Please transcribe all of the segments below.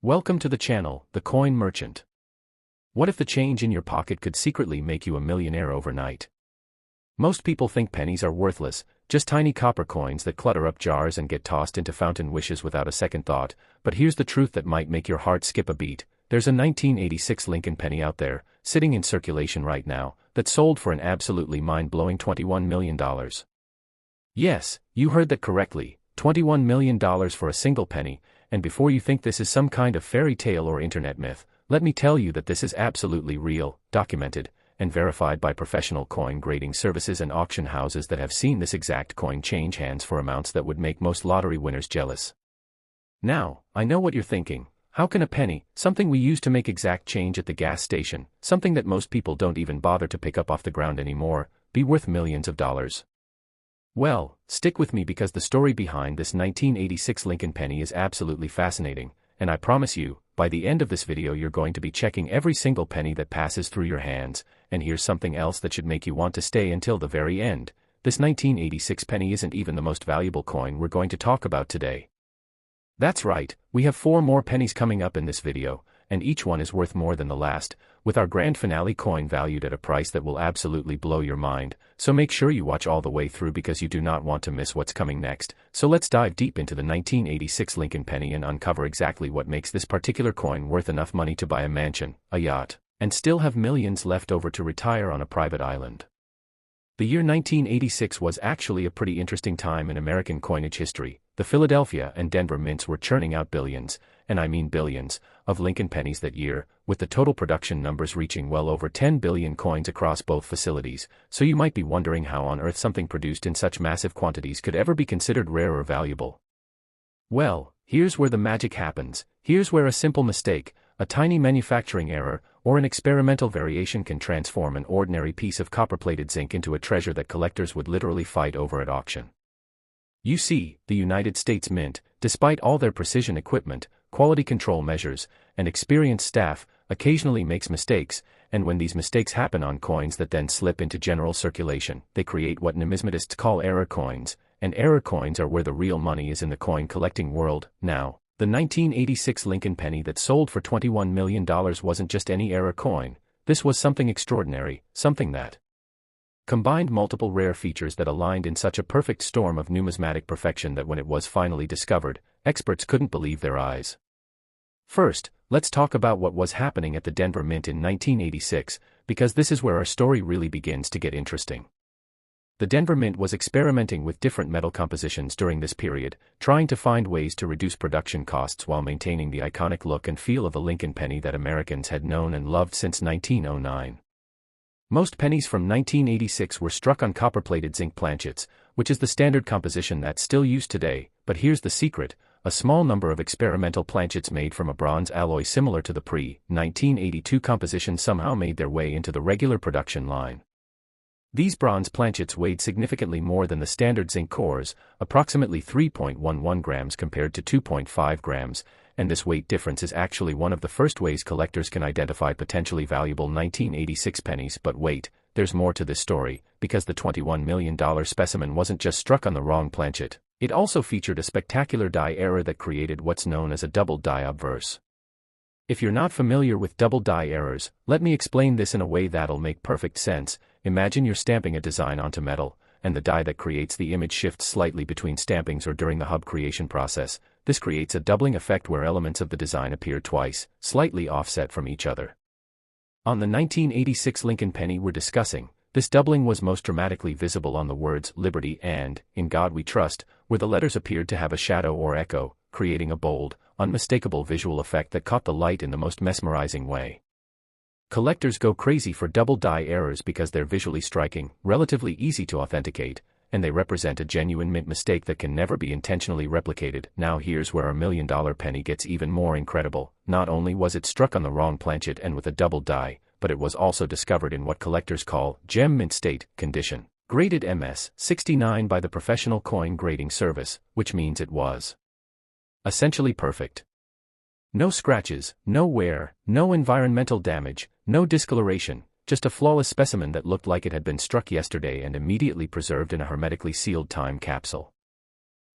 Welcome to the channel, The Coin Merchant. What if the change in your pocket could secretly make you a millionaire overnight? Most people think pennies are worthless, just tiny copper coins that clutter up jars and get tossed into fountain wishes without a second thought, but here's the truth that might make your heart skip a beat. There's a 1986 Lincoln penny out there, sitting in circulation right now, that sold for an absolutely mind-blowing $21 million. Yes, you heard that correctly, $21 million for a single penny. And before you think this is some kind of fairy tale or internet myth, let me tell you that this is absolutely real, documented, and verified by professional coin grading services and auction houses that have seen this exact coin change hands for amounts that would make most lottery winners jealous. Now, I know what you're thinking. How can a penny, something we use to make exact change at the gas station, something that most people don't even bother to pick up off the ground anymore, be worth millions of dollars? Well, stick with me because the story behind this 1986 Lincoln penny is absolutely fascinating, and I promise you, by the end of this video you're going to be checking every single penny that passes through your hands, and here's something else that should make you want to stay until the very end. This 1986 penny isn't even the most valuable coin we're going to talk about today. That's right, we have 4 more pennies coming up in this video, and each one is worth more than the last, with our grand finale coin valued at a price that will absolutely blow your mind, so make sure you watch all the way through because you do not want to miss what's coming next. So let's dive deep into the 1986 Lincoln penny and uncover exactly what makes this particular coin worth enough money to buy a mansion, a yacht, and still have millions left over to retire on a private island. The year 1986 was actually a pretty interesting time in American coinage history. The Philadelphia and Denver mints were churning out billions, and I mean billions, of Lincoln pennies that year, with the total production numbers reaching well over 10 billion coins across both facilities. So you might be wondering how on earth something produced in such massive quantities could ever be considered rare or valuable. Well, here's where the magic happens. Here's where a simple mistake, a tiny manufacturing error, or an experimental variation can transform an ordinary piece of copper-plated zinc into a treasure that collectors would literally fight over at auction. You see, the United States Mint, despite all their precision equipment, quality control measures, and experienced staff, occasionally makes mistakes, and when these mistakes happen on coins that then slip into general circulation, they create what numismatists call error coins, and error coins are where the real money is in the coin collecting world. Now, the 1986 Lincoln penny that sold for $21 million wasn't just any error coin. This was something extraordinary, something that combined multiple rare features that aligned in such a perfect storm of numismatic perfection that when it was finally discovered, experts couldn't believe their eyes. First, let's talk about what was happening at the Denver Mint in 1986, because this is where our story really begins to get interesting. The Denver Mint was experimenting with different metal compositions during this period, trying to find ways to reduce production costs while maintaining the iconic look and feel of the Lincoln penny that Americans had known and loved since 1909. Most pennies from 1986 were struck on copper-plated zinc planchets, which is the standard composition that's still used today, but here's the secret: a small number of experimental planchets made from a bronze alloy similar to the pre-1982 composition somehow made their way into the regular production line. These bronze planchets weighed significantly more than the standard zinc cores, approximately 3.11 grams compared to 2.5 grams, and this weight difference is actually one of the first ways collectors can identify potentially valuable 1986 pennies. But wait, there's more to this story, because the $21 million specimen wasn't just struck on the wrong planchet, it also featured a spectacular die error that created what's known as a double die obverse. If you're not familiar with double die errors, let me explain this in a way that'll make perfect sense. Imagine you're stamping a design onto metal, and the die that creates the image shifts slightly between stampings or during the hub creation process. This creates a doubling effect where elements of the design appear twice, slightly offset from each other. On the 1986 Lincoln penny we're discussing, this doubling was most dramatically visible on the words "Liberty" and "In God We Trust," where the letters appeared to have a shadow or echo, creating a bold, unmistakable visual effect that caught the light in the most mesmerizing way. Collectors go crazy for double die errors because they're visually striking, relatively easy to authenticate, and they represent a genuine mint mistake that can never be intentionally replicated. Now here's where a $1 million penny gets even more incredible. Not only was it struck on the wrong planchet and with a double die, but it was also discovered in what collectors call gem mint state condition, graded MS-69 by the Professional Coin Grading Service, which means it was essentially perfect. No scratches, no wear, no environmental damage, no discoloration, just a flawless specimen that looked like it had been struck yesterday and immediately preserved in a hermetically sealed time capsule.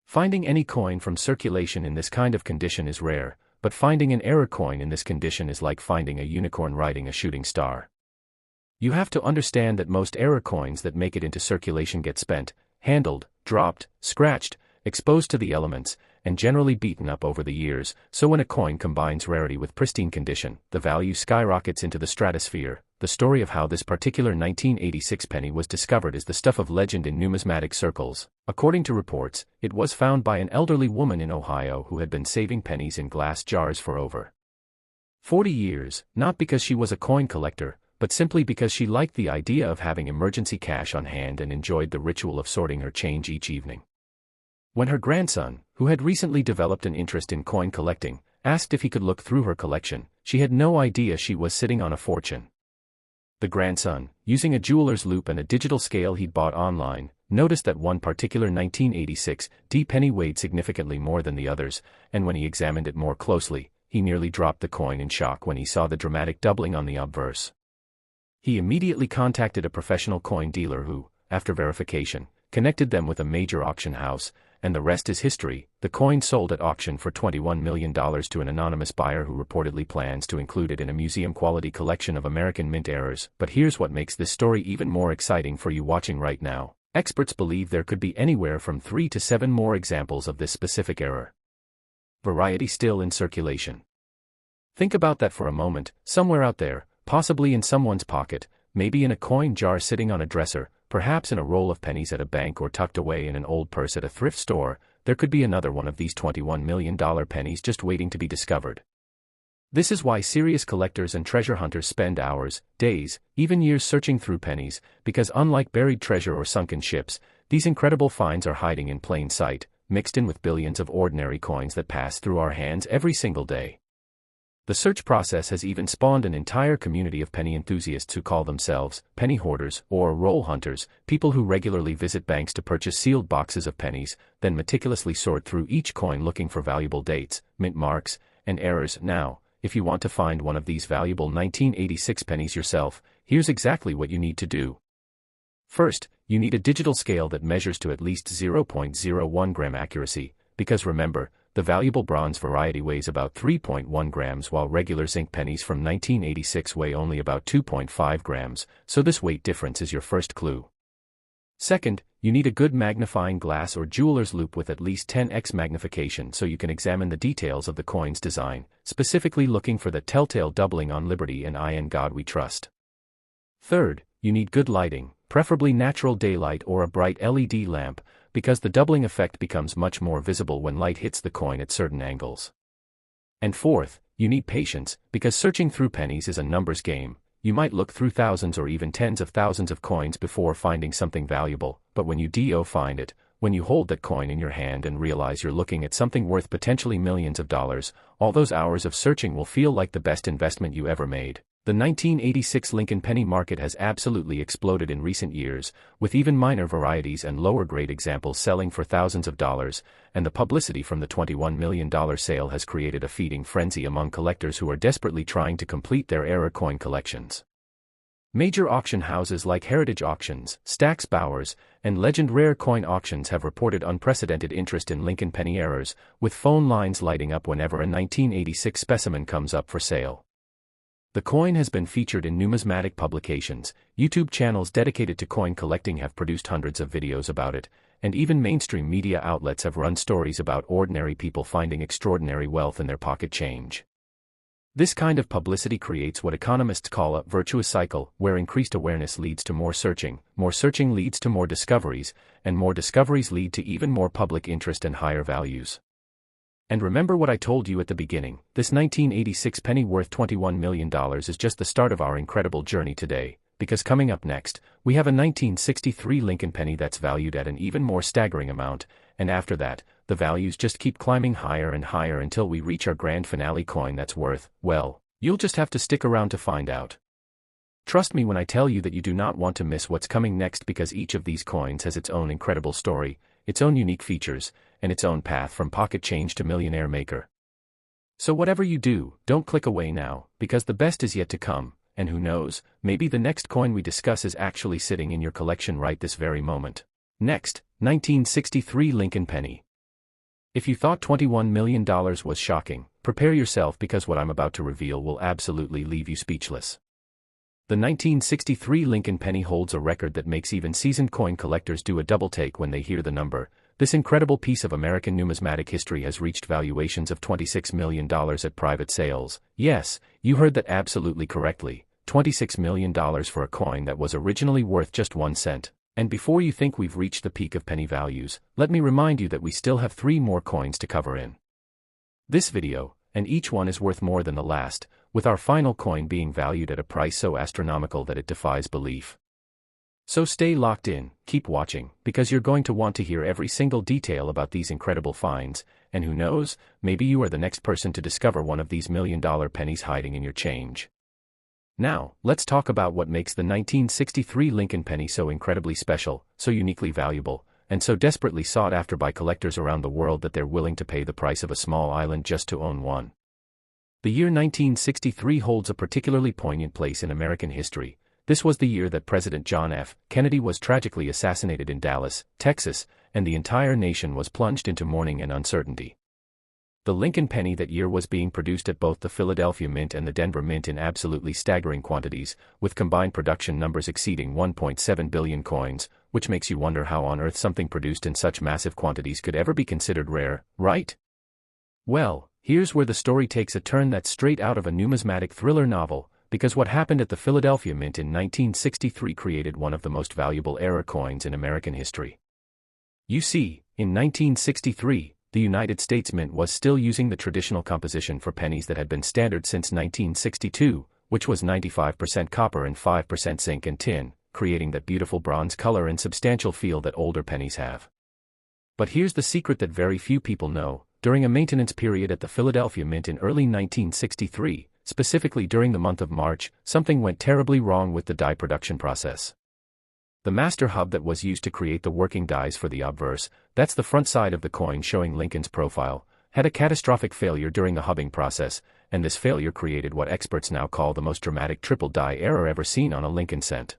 Finding any coin from circulation in this kind of condition is rare, but finding an error coin in this condition is like finding a unicorn riding a shooting star. You have to understand that most error coins that make it into circulation get spent, handled, dropped, scratched, exposed to the elements, and generally beaten up over the years, so when a coin combines rarity with pristine condition, the value skyrockets into the stratosphere. The story of how this particular 1986 penny was discovered is the stuff of legend in numismatic circles. According to reports, it was found by an elderly woman in Ohio who had been saving pennies in glass jars for over 40 years, not because she was a coin collector, but simply because she liked the idea of having emergency cash on hand and enjoyed the ritual of sorting her change each evening. When her grandson, who had recently developed an interest in coin collecting, asked if he could look through her collection, she had no idea she was sitting on a fortune. The grandson, using a jeweler's loupe and a digital scale he'd bought online, noticed that one particular 1986 D penny weighed significantly more than the others, and when he examined it more closely, he nearly dropped the coin in shock when he saw the dramatic doubling on the obverse. He immediately contacted a professional coin dealer who, after verification, connected them with a major auction house, and the rest is history. The coin sold at auction for $21 million to an anonymous buyer who reportedly plans to include it in a museum-quality collection of American mint errors. But here's what makes this story even more exciting for you watching right now. Experts believe there could be anywhere from 3 to 7 more examples of this specific error. Variety still in circulation. Think about that for a moment. Somewhere out there, possibly in someone's pocket, maybe in a coin jar sitting on a dresser, perhaps in a roll of pennies at a bank or tucked away in an old purse at a thrift store, there could be another one of these $21 million pennies just waiting to be discovered. This is why serious collectors and treasure hunters spend hours, days, even years searching through pennies, because unlike buried treasure or sunken ships, these incredible finds are hiding in plain sight, mixed in with billions of ordinary coins that pass through our hands every single day. The search process has even spawned an entire community of penny enthusiasts who call themselves penny hoarders or roll hunters, people who regularly visit banks to purchase sealed boxes of pennies, then meticulously sort through each coin looking for valuable dates, mint marks, and errors. Now, if you want to find one of these valuable 1986 pennies yourself, here's exactly what you need to do. First, you need a digital scale that measures to at least 0.01 gram accuracy, because remember, the valuable bronze variety weighs about 3.1 grams while regular zinc pennies from 1986 weigh only about 2.5 grams, so this weight difference is your first clue. Second, you need a good magnifying glass or jeweler's loupe with at least 10x magnification so you can examine the details of the coin's design, specifically looking for the telltale doubling on Liberty and I in God We Trust. Third, you need good lighting, preferably natural daylight or a bright LED lamp, because the doubling effect becomes much more visible when light hits the coin at certain angles. And fourth, you need patience, because searching through pennies is a numbers game. You might look through thousands or even tens of thousands of coins before finding something valuable, but when you find it, when you hold that coin in your hand and realize you're looking at something worth potentially millions of dollars, all those hours of searching will feel like the best investment you ever made. The 1986 Lincoln penny market has absolutely exploded in recent years, with even minor varieties and lower-grade examples selling for thousands of dollars, and the publicity from the $21 million sale has created a feeding frenzy among collectors who are desperately trying to complete their error coin collections. Major auction houses like Heritage Auctions, Stack's Bowers, and Legend Rare Coin Auctions have reported unprecedented interest in Lincoln penny errors, with phone lines lighting up whenever a 1986 specimen comes up for sale. The coin has been featured in numismatic publications, YouTube channels dedicated to coin collecting have produced hundreds of videos about it, and even mainstream media outlets have run stories about ordinary people finding extraordinary wealth in their pocket change. This kind of publicity creates what economists call a virtuous cycle, where increased awareness leads to more searching leads to more discoveries, and more discoveries lead to even more public interest and higher values. And remember what I told you at the beginning, this 1986 penny worth $21 million is just the start of our incredible journey today, because coming up next, we have a 1963 Lincoln penny that's valued at an even more staggering amount, and after that, the values just keep climbing higher and higher until we reach our grand finale coin that's worth, well, you'll just have to stick around to find out. Trust me when I tell you that you do not want to miss what's coming next, because each of these coins has its own incredible story, its own unique features, and its own path from pocket change to millionaire maker. So whatever you do, don't click away now, because the best is yet to come, and who knows, maybe the next coin we discuss is actually sitting in your collection right this very moment. Next, 1963 Lincoln penny. If you thought $21 million was shocking, prepare yourself because what I'm about to reveal will absolutely leave you speechless. The 1963 Lincoln penny holds a record that makes even seasoned coin collectors do a double take when they hear the number. This incredible piece of American numismatic history has reached valuations of $26 million at private sales. Yes, you heard that absolutely correctly, $26 million for a coin that was originally worth just 1 cent. And before you think we've reached the peak of penny values, let me remind you that we still have 3 more coins to cover in this video, and each one is worth more than the last, with our final coin being valued at a price so astronomical that it defies belief. So stay locked in, keep watching, because you're going to want to hear every single detail about these incredible finds, and who knows, maybe you are the next person to discover one of these million-dollar pennies hiding in your change. Now, let's talk about what makes the 1963 Lincoln penny so incredibly special, so uniquely valuable, and so desperately sought after by collectors around the world that they're willing to pay the price of a small island just to own one. The year 1963 holds a particularly poignant place in American history. This was the year that President John F. Kennedy was tragically assassinated in Dallas, Texas, and the entire nation was plunged into mourning and uncertainty. The Lincoln penny that year was being produced at both the Philadelphia Mint and the Denver Mint in absolutely staggering quantities, with combined production numbers exceeding 1.7 billion coins, which makes you wonder how on earth something produced in such massive quantities could ever be considered rare, right? Well, here's where the story takes a turn that's straight out of a numismatic thriller novel, because what happened at the Philadelphia Mint in 1963 created one of the most valuable error coins in American history. You see, in 1963, the United States Mint was still using the traditional composition for pennies that had been standard since 1962, which was 95% copper and 5% zinc and tin, creating that beautiful bronze color and substantial feel that older pennies have. But here's the secret that very few people know. During a maintenance period at the Philadelphia Mint in early 1963, specifically during the month of March, something went terribly wrong with the die production process. The master hub that was used to create the working dies for the obverse, that's the front side of the coin showing Lincoln's profile, had a catastrophic failure during the hubbing process, and this failure created what experts now call the most dramatic triple die error ever seen on a Lincoln cent.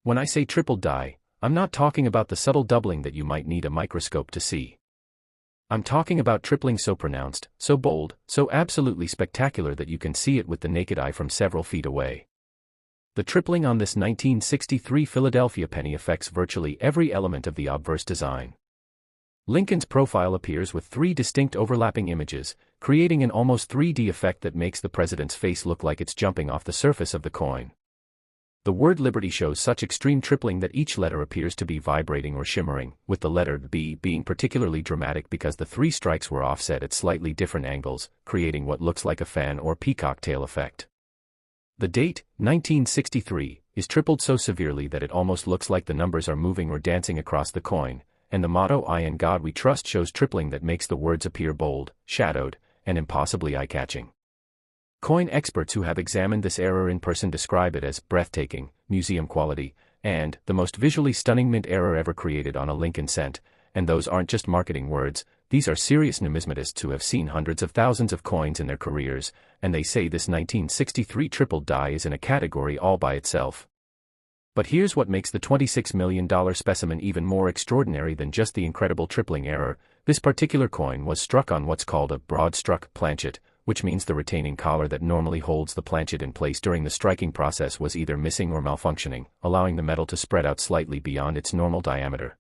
When I say triple die, I'm not talking about the subtle doubling that you might need a microscope to see. I'm talking about tripling so pronounced, so bold, so absolutely spectacular that you can see it with the naked eye from several feet away. The tripling on this 1963 Philadelphia penny affects virtually every element of the obverse design. Lincoln's profile appears with 3 distinct overlapping images, creating an almost 3D effect that makes the president's face look like it's jumping off the surface of the coin. The word Liberty shows such extreme tripling that each letter appears to be vibrating or shimmering, with the letter B being particularly dramatic because the 3 strikes were offset at slightly different angles, creating what looks like a fan or peacock tail effect. The date, 1963, is tripled so severely that it almost looks like the numbers are moving or dancing across the coin, and the motto "I in God We Trust" shows tripling that makes the words appear bold, shadowed, and impossibly eye-catching. Coin experts who have examined this error in person describe it as breathtaking, museum quality, and the most visually stunning mint error ever created on a Lincoln cent, and those aren't just marketing words. These are serious numismatists who have seen hundreds of thousands of coins in their careers, and they say this 1963 triple die is in a category all by itself. But here's what makes the $26 million specimen even more extraordinary than just the incredible tripling error. This particular coin was struck on what's called a broad-struck planchet, which means the retaining collar that normally holds the planchet in place during the striking process was either missing or malfunctioning, allowing the metal to spread out slightly beyond its normal diameter.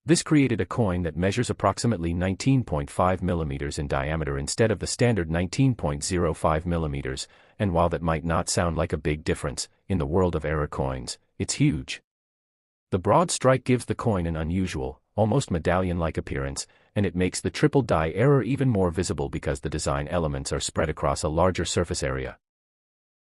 This created a coin that measures approximately 19.5 millimeters in diameter instead of the standard 19.05 millimeters, and while that might not sound like a big difference, in the world of error coins, it's huge. The broad strike gives the coin an unusual, almost medallion-like appearance, and it makes the triple die error even more visible because the design elements are spread across a larger surface area.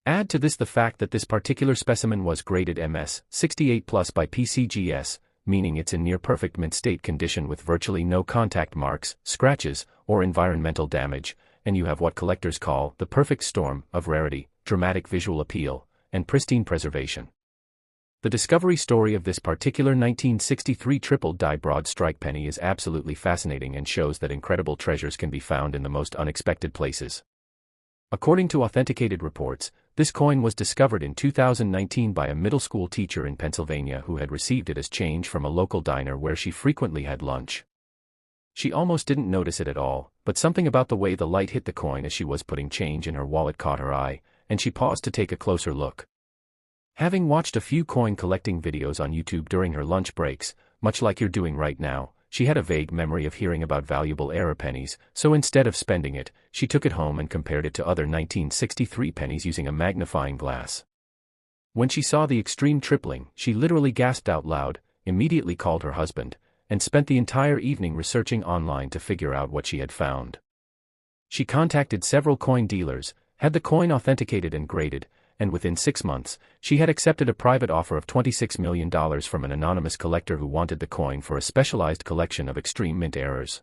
Add to this the fact that this particular specimen was graded MS 68+ by PCGS, meaning it's in near-perfect mint state condition with virtually no contact marks, scratches, or environmental damage, and you have what collectors call the perfect storm of rarity, dramatic visual appeal, and pristine preservation. The discovery story of this particular 1963 triple die broad strike penny is absolutely fascinating and shows that incredible treasures can be found in the most unexpected places. According to authenticated reports, this coin was discovered in 2019 by a middle school teacher in Pennsylvania who had received it as change from a local diner where she frequently had lunch. She almost didn't notice it at all, but something about the way the light hit the coin as she was putting change in her wallet caught her eye, and she paused to take a closer look. Having watched a few coin collecting videos on YouTube during her lunch breaks, much like you're doing right now, she had a vague memory of hearing about valuable era pennies, so instead of spending it, she took it home and compared it to other 1963 pennies using a magnifying glass. When she saw the extreme tripling, she literally gasped out loud, immediately called her husband, and spent the entire evening researching online to figure out what she had found. She contacted several coin dealers, had the coin authenticated and graded, and within 6 months, she had accepted a private offer of $26 million from an anonymous collector who wanted the coin for a specialized collection of extreme mint errors.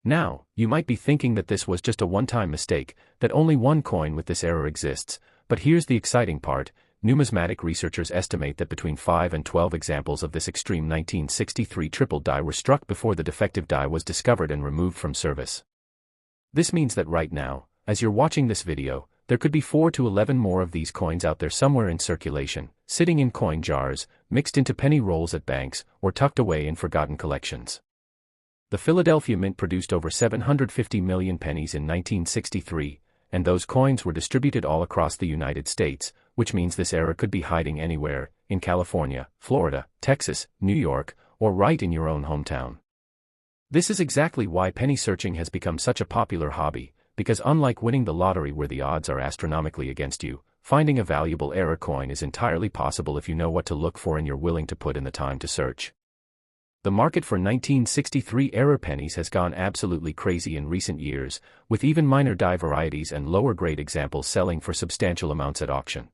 Now, you might be thinking that this was just a one-time mistake, that only one coin with this error exists, but here's the exciting part. Numismatic researchers estimate that between 5 and 12 examples of this extreme 1963 triple die were struck before the defective die was discovered and removed from service. This means that right now, as you're watching this video, there could be 4 to 11 more of these coins out there somewhere in circulation, sitting in coin jars, mixed into penny rolls at banks, or tucked away in forgotten collections. The Philadelphia Mint produced over 750 million pennies in 1963, and those coins were distributed all across the United States, which means this error could be hiding anywhere, in California, Florida, Texas, New York, or right in your own hometown. This is exactly why penny searching has become such a popular hobby, because unlike winning the lottery where the odds are astronomically against you, finding a valuable error coin is entirely possible if you know what to look for and you're willing to put in the time to search. The market for 1963 error pennies has gone absolutely crazy in recent years, with even minor die varieties and lower-grade examples selling for substantial amounts at auction.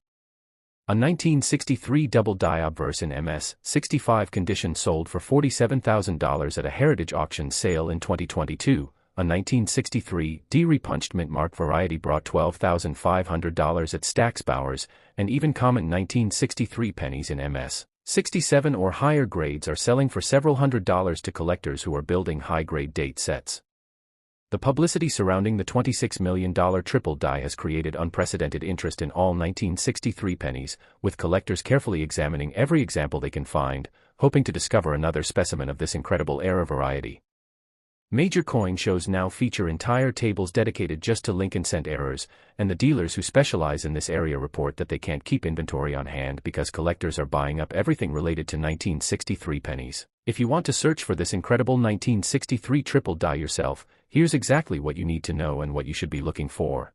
A 1963 double die obverse in MS-65 condition sold for $47,000 at a heritage auction sale in 2022. A 1963 de-repunched mint mark variety brought $12,500 at Stack's Bowers, and even common 1963 pennies in MS-67 or higher grades are selling for several $100s to collectors who are building high-grade date sets. The publicity surrounding the $26 million triple die has created unprecedented interest in all 1963 pennies, with collectors carefully examining every example they can find, hoping to discover another specimen of this incredible era variety. Major coin shows now feature entire tables dedicated just to Lincoln cent errors, and the dealers who specialize in this area report that they can't keep inventory on hand because collectors are buying up everything related to 1963 pennies. If you want to search for this incredible 1963 triple die yourself, here's exactly what you need to know and what you should be looking for.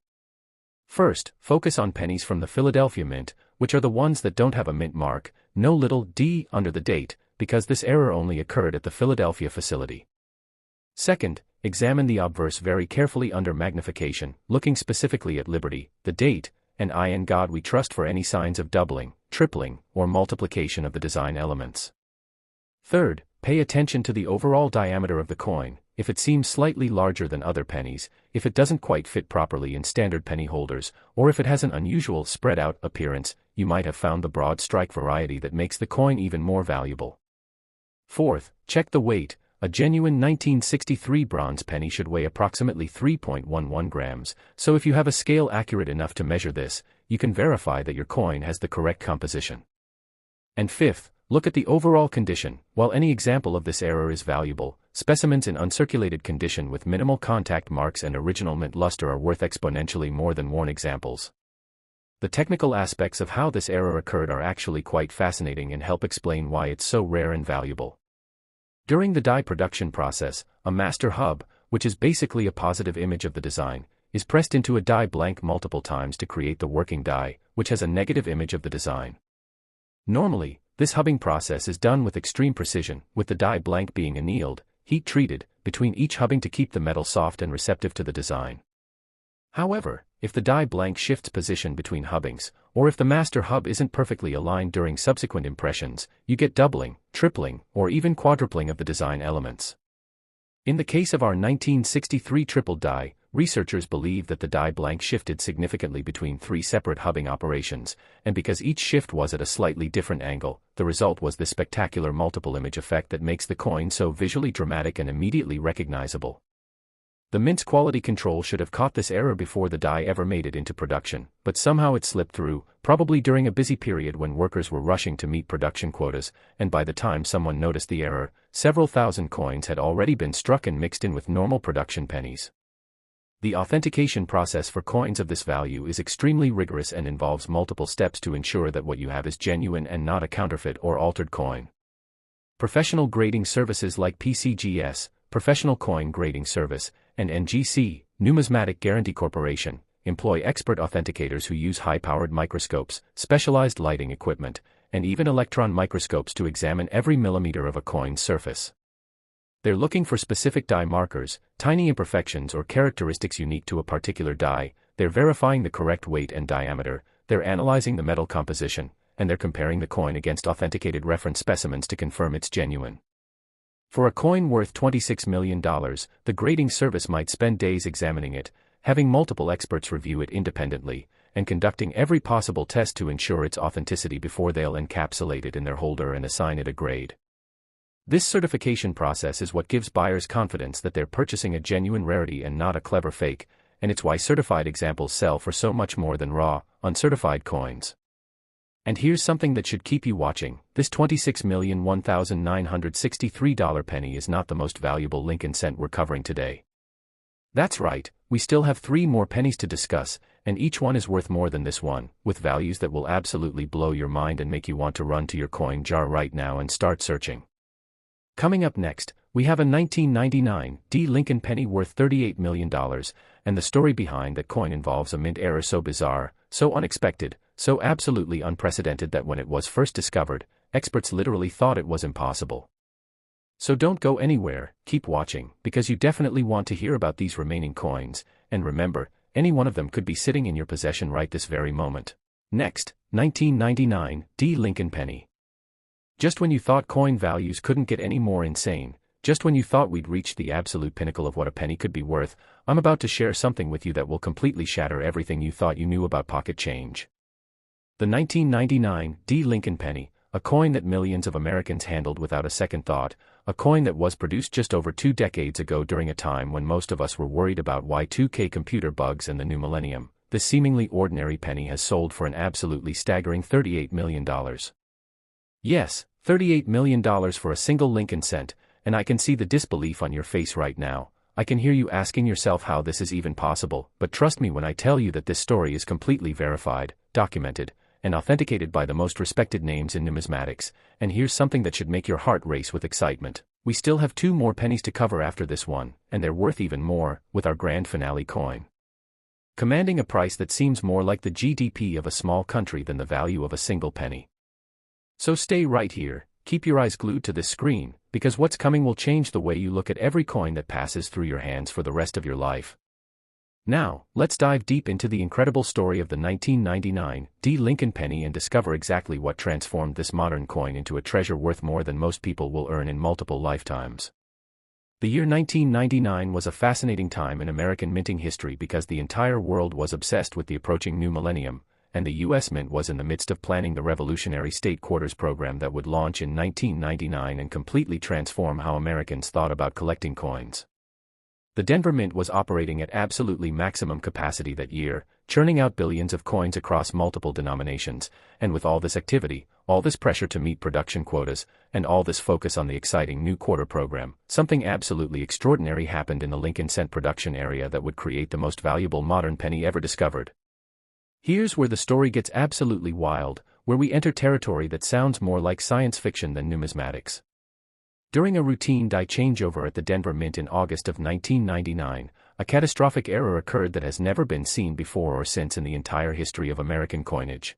First, focus on pennies from the Philadelphia Mint, which are the ones that don't have a mint mark, no little d under the date, because this error only occurred at the Philadelphia facility. Second, examine the obverse very carefully under magnification, looking specifically at Liberty, the date, and I in God we trust for any signs of doubling, tripling, or multiplication of the design elements. Third, pay attention to the overall diameter of the coin, if it seems slightly larger than other pennies, if it doesn't quite fit properly in standard penny holders, or if it has an unusual spread-out appearance, you might have found the broad strike variety that makes the coin even more valuable. Fourth, check the weight. A genuine 1963 bronze penny should weigh approximately 3.11 grams, so if you have a scale accurate enough to measure this, you can verify that your coin has the correct composition. And fifth, look at the overall condition. While any example of this error is valuable, specimens in uncirculated condition with minimal contact marks and original mint luster are worth exponentially more than worn examples. The technical aspects of how this error occurred are actually quite fascinating and help explain why it's so rare and valuable. During the die production process, a master hub, which is basically a positive image of the design, is pressed into a die blank multiple times to create the working die, which has a negative image of the design. Normally, this hubbing process is done with extreme precision, with the die blank being annealed, heat-treated, between each hubbing to keep the metal soft and receptive to the design. However, if the die blank shifts position between hubbings, or if the master hub isn't perfectly aligned during subsequent impressions, you get doubling, tripling, or even quadrupling of the design elements. In the case of our 1963 triple die, researchers believe that the die blank shifted significantly between 3 separate hubbing operations, and because each shift was at a slightly different angle, the result was this spectacular multiple image effect that makes the coin so visually dramatic and immediately recognizable. The Mint's quality control should have caught this error before the die ever made it into production, but somehow it slipped through, probably during a busy period when workers were rushing to meet production quotas, and by the time someone noticed the error, several thousand coins had already been struck and mixed in with normal production pennies. The authentication process for coins of this value is extremely rigorous and involves multiple steps to ensure that what you have is genuine and not a counterfeit or altered coin. Professional grading services like PCGS, Professional Coin Grading Service, and NGC, Numismatic Guarantee Corporation, employ expert authenticators who use high-powered microscopes, specialized lighting equipment, and even electron microscopes to examine every millimeter of a coin's surface. They're looking for specific die markers, tiny imperfections or characteristics unique to a particular die, they're verifying the correct weight and diameter, they're analyzing the metal composition, and they're comparing the coin against authenticated reference specimens to confirm it's genuine. For a coin worth $26 million, the grading service might spend days examining it, having multiple experts review it independently, and conducting every possible test to ensure its authenticity before they'll encapsulate it in their holder and assign it a grade. This certification process is what gives buyers confidence that they're purchasing a genuine rarity and not a clever fake, and it's why certified examples sell for so much more than raw, uncertified coins. And here's something that should keep you watching: this $26,001,963 penny is not the most valuable Lincoln cent we're covering today. That's right, we still have 3 more pennies to discuss, and each one is worth more than this one, with values that will absolutely blow your mind and make you want to run to your coin jar right now and start searching. Coming up next, we have a 1999 D Lincoln penny worth $38 million, and the story behind that coin involves a mint error so bizarre, so unexpected, so absolutely unprecedented that when it was first discovered, experts literally thought it was impossible. So don't go anywhere, keep watching, because you definitely want to hear about these remaining coins, and remember, any one of them could be sitting in your possession right this very moment. Next, 1999 D Lincoln penny. Just when you thought coin values couldn't get any more insane, just when you thought we'd reached the absolute pinnacle of what a penny could be worth, I'm about to share something with you that will completely shatter everything you thought you knew about pocket change. The 1999 D Lincoln penny, a coin that millions of Americans handled without a second thought, a coin that was produced just over 2 decades ago during a time when most of us were worried about Y2K computer bugs and the new millennium, this seemingly ordinary penny has sold for an absolutely staggering $38 million. Yes, $38 million for a single Lincoln cent, and I can see the disbelief on your face right now. I can hear you asking yourself how this is even possible, but trust me when I tell you that this story is completely verified, documented, and authenticated by the most respected names in numismatics, and here's something that should make your heart race with excitement. We still have 2 more pennies to cover after this one, and they're worth even more, with our grand finale coin commanding a price that seems more like the GDP of a small country than the value of a single penny. So stay right here, keep your eyes glued to this screen, because what's coming will change the way you look at every coin that passes through your hands for the rest of your life. Now, let's dive deep into the incredible story of the 1999 D Lincoln penny and discover exactly what transformed this modern coin into a treasure worth more than most people will earn in multiple lifetimes. The year 1999 was a fascinating time in American minting history because the entire world was obsessed with the approaching new millennium, and the U.S. Mint was in the midst of planning the revolutionary state quarters program that would launch in 1999 and completely transform how Americans thought about collecting coins. The Denver Mint was operating at absolutely maximum capacity that year, churning out billions of coins across multiple denominations, and with all this activity, all this pressure to meet production quotas, and all this focus on the exciting new quarter program, something absolutely extraordinary happened in the Lincoln cent production area that would create the most valuable modern penny ever discovered. Here's where the story gets absolutely wild, where we enter territory that sounds more like science fiction than numismatics. During a routine die changeover at the Denver Mint in August of 1999, a catastrophic error occurred that has never been seen before or since in the entire history of American coinage.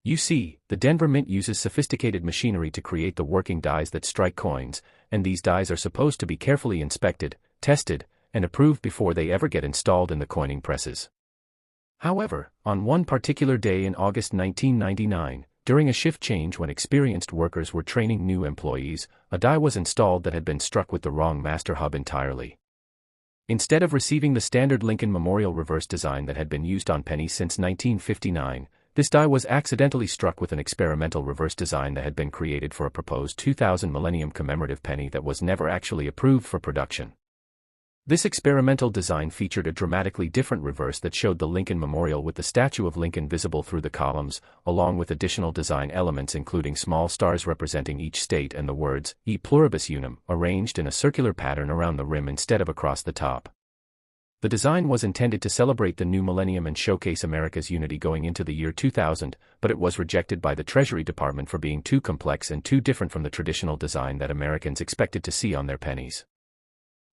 You see, the Denver Mint uses sophisticated machinery to create the working dies that strike coins, and these dies are supposed to be carefully inspected, tested, and approved before they ever get installed in the coining presses. However, on one particular day in August 1999, during a shift change when experienced workers were training new employees, a die was installed that had been struck with the wrong master hub entirely. Instead of receiving the standard Lincoln Memorial reverse design that had been used on pennies since 1959, this die was accidentally struck with an experimental reverse design that had been created for a proposed 2000 Millennium commemorative penny that was never actually approved for production. This experimental design featured a dramatically different reverse that showed the Lincoln Memorial with the statue of Lincoln visible through the columns, along with additional design elements including small stars representing each state and the words, E pluribus unum, arranged in a circular pattern around the rim instead of across the top. The design was intended to celebrate the new millennium and showcase America's unity going into the year 2000, but it was rejected by the Treasury Department for being too complex and too different from the traditional design that Americans expected to see on their pennies.